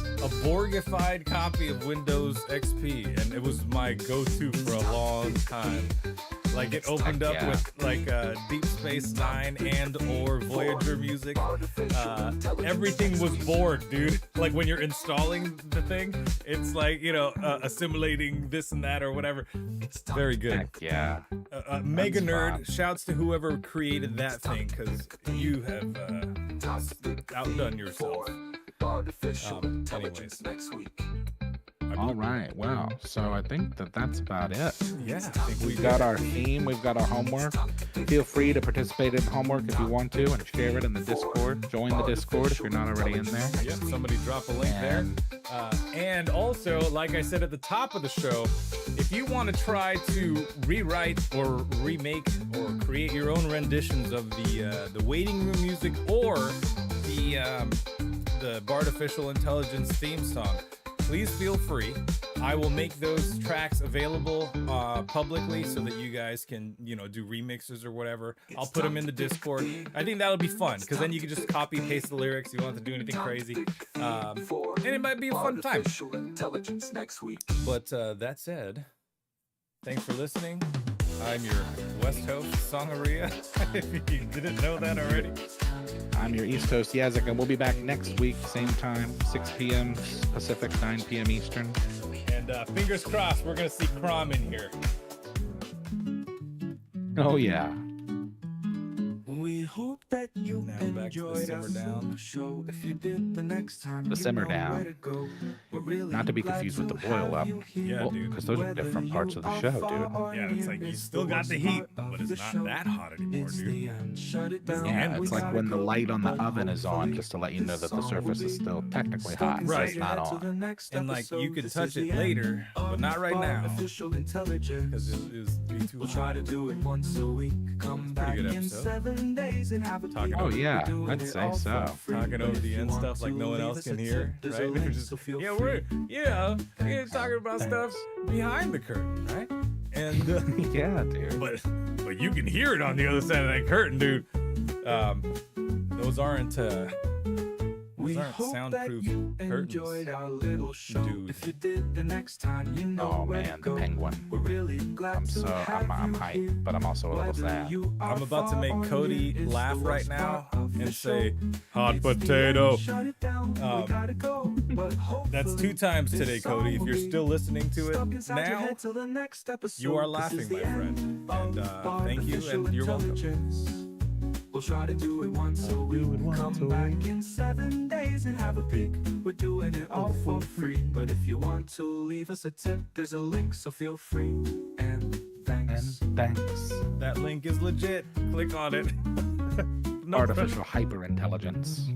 Borgified copy of Windows XP, and it was my go-to for a long time. Like, it opened up with, like, Deep Space Nine and or Voyager music. Everything was Borg, dude. Like, when you're installing the thing, it's like, you know, assimilating this and that or whatever. Very good. Heck yeah. Mega That's nerd, fun. shouts to whoever created that thing, because you have outdone yourself. Artificial Anyways. intelligence next week. All right. Well, so I think that's about it. Yeah, I think We've got our theme. We've got our homework. Feel free to participate in homework if you want to and share it in the Discord. Join the Discord if you're not already in there. Yep, somebody drop a link there. And also, like I said at the top of the show, if you want to try to rewrite or remake or create your own renditions of the waiting room music or the Bartificial Intelligence theme song, please feel free. I will make those tracks available publicly so that you guys can, you know, do remixes or whatever. I'll put them in the Discord. I think that'll be fun because then you can just copy paste the lyrics. You don't have to do anything crazy, and it might be a fun time. Artificial intelligence next week. But that said, thanks for listening. I'm your West Coast Songaria. If you didn't know that already. I'm your East Coast Yazik, and we'll be back next week, same time, 6 p.m. Pacific, 9 p.m. Eastern. And fingers crossed, we're going to see CROM in here. Oh, yeah. We hope that you Now back to the enjoyed simmer our down. show. If you did, the next time The you simmer know down. where to go. We're really Not to be glad confused with the to boil have up. you here. Yeah, dude. Because those are different parts of the show, dude. Yeah, it's like you still got the heat, but it's not that hot anymore, dude. Yeah, it's like when the light on the oven is on, just to let you know that the surface is still technically hot, so Right. it's not on. And like you can touch it later, but not right now. Because it was be too We'll hot. try to do it once a week. Come back pretty good in episode. 7 days and have a Talking peek. over- Oh yeah, We're doing I'd it say all so. for free. Talking But over if the you end want stuff like to no one leave else us can a hear, tip, there's a right? link, We're just so feel yeah, free. we're talking about stuff behind the curtain, right? And Yeah, dude. but you can hear it on the other side of that curtain, dude. Those aren't We hope that soundproof you curtains. enjoyed our little show. Dude. If you did, the next time you know Oh where man, to the go. penguin. We're really glad I'm to so have I'm you hyped, here. but I'm also a little Whether sad. you are I'm about to far make or Cody near, it's laugh the right worst now part of the and show. say, "Hot It's the potato." end, shut it down, we gotta go. But That's hopefully 2 times this today, Cody. If song you're will still be listening to it stuck inside your now, head till the next episode. you are This laughing, is my the end friend. of And thank you, artificial and you're welcome. intelligence. We'll try to do it once a week. Come back in 7 days and have a peek. We're doing it all for free. But if you want to leave us a tip, there's a link, so feel free. And thanks. And thanks. That link is legit. Click on it. No Artificial hyperintelligence.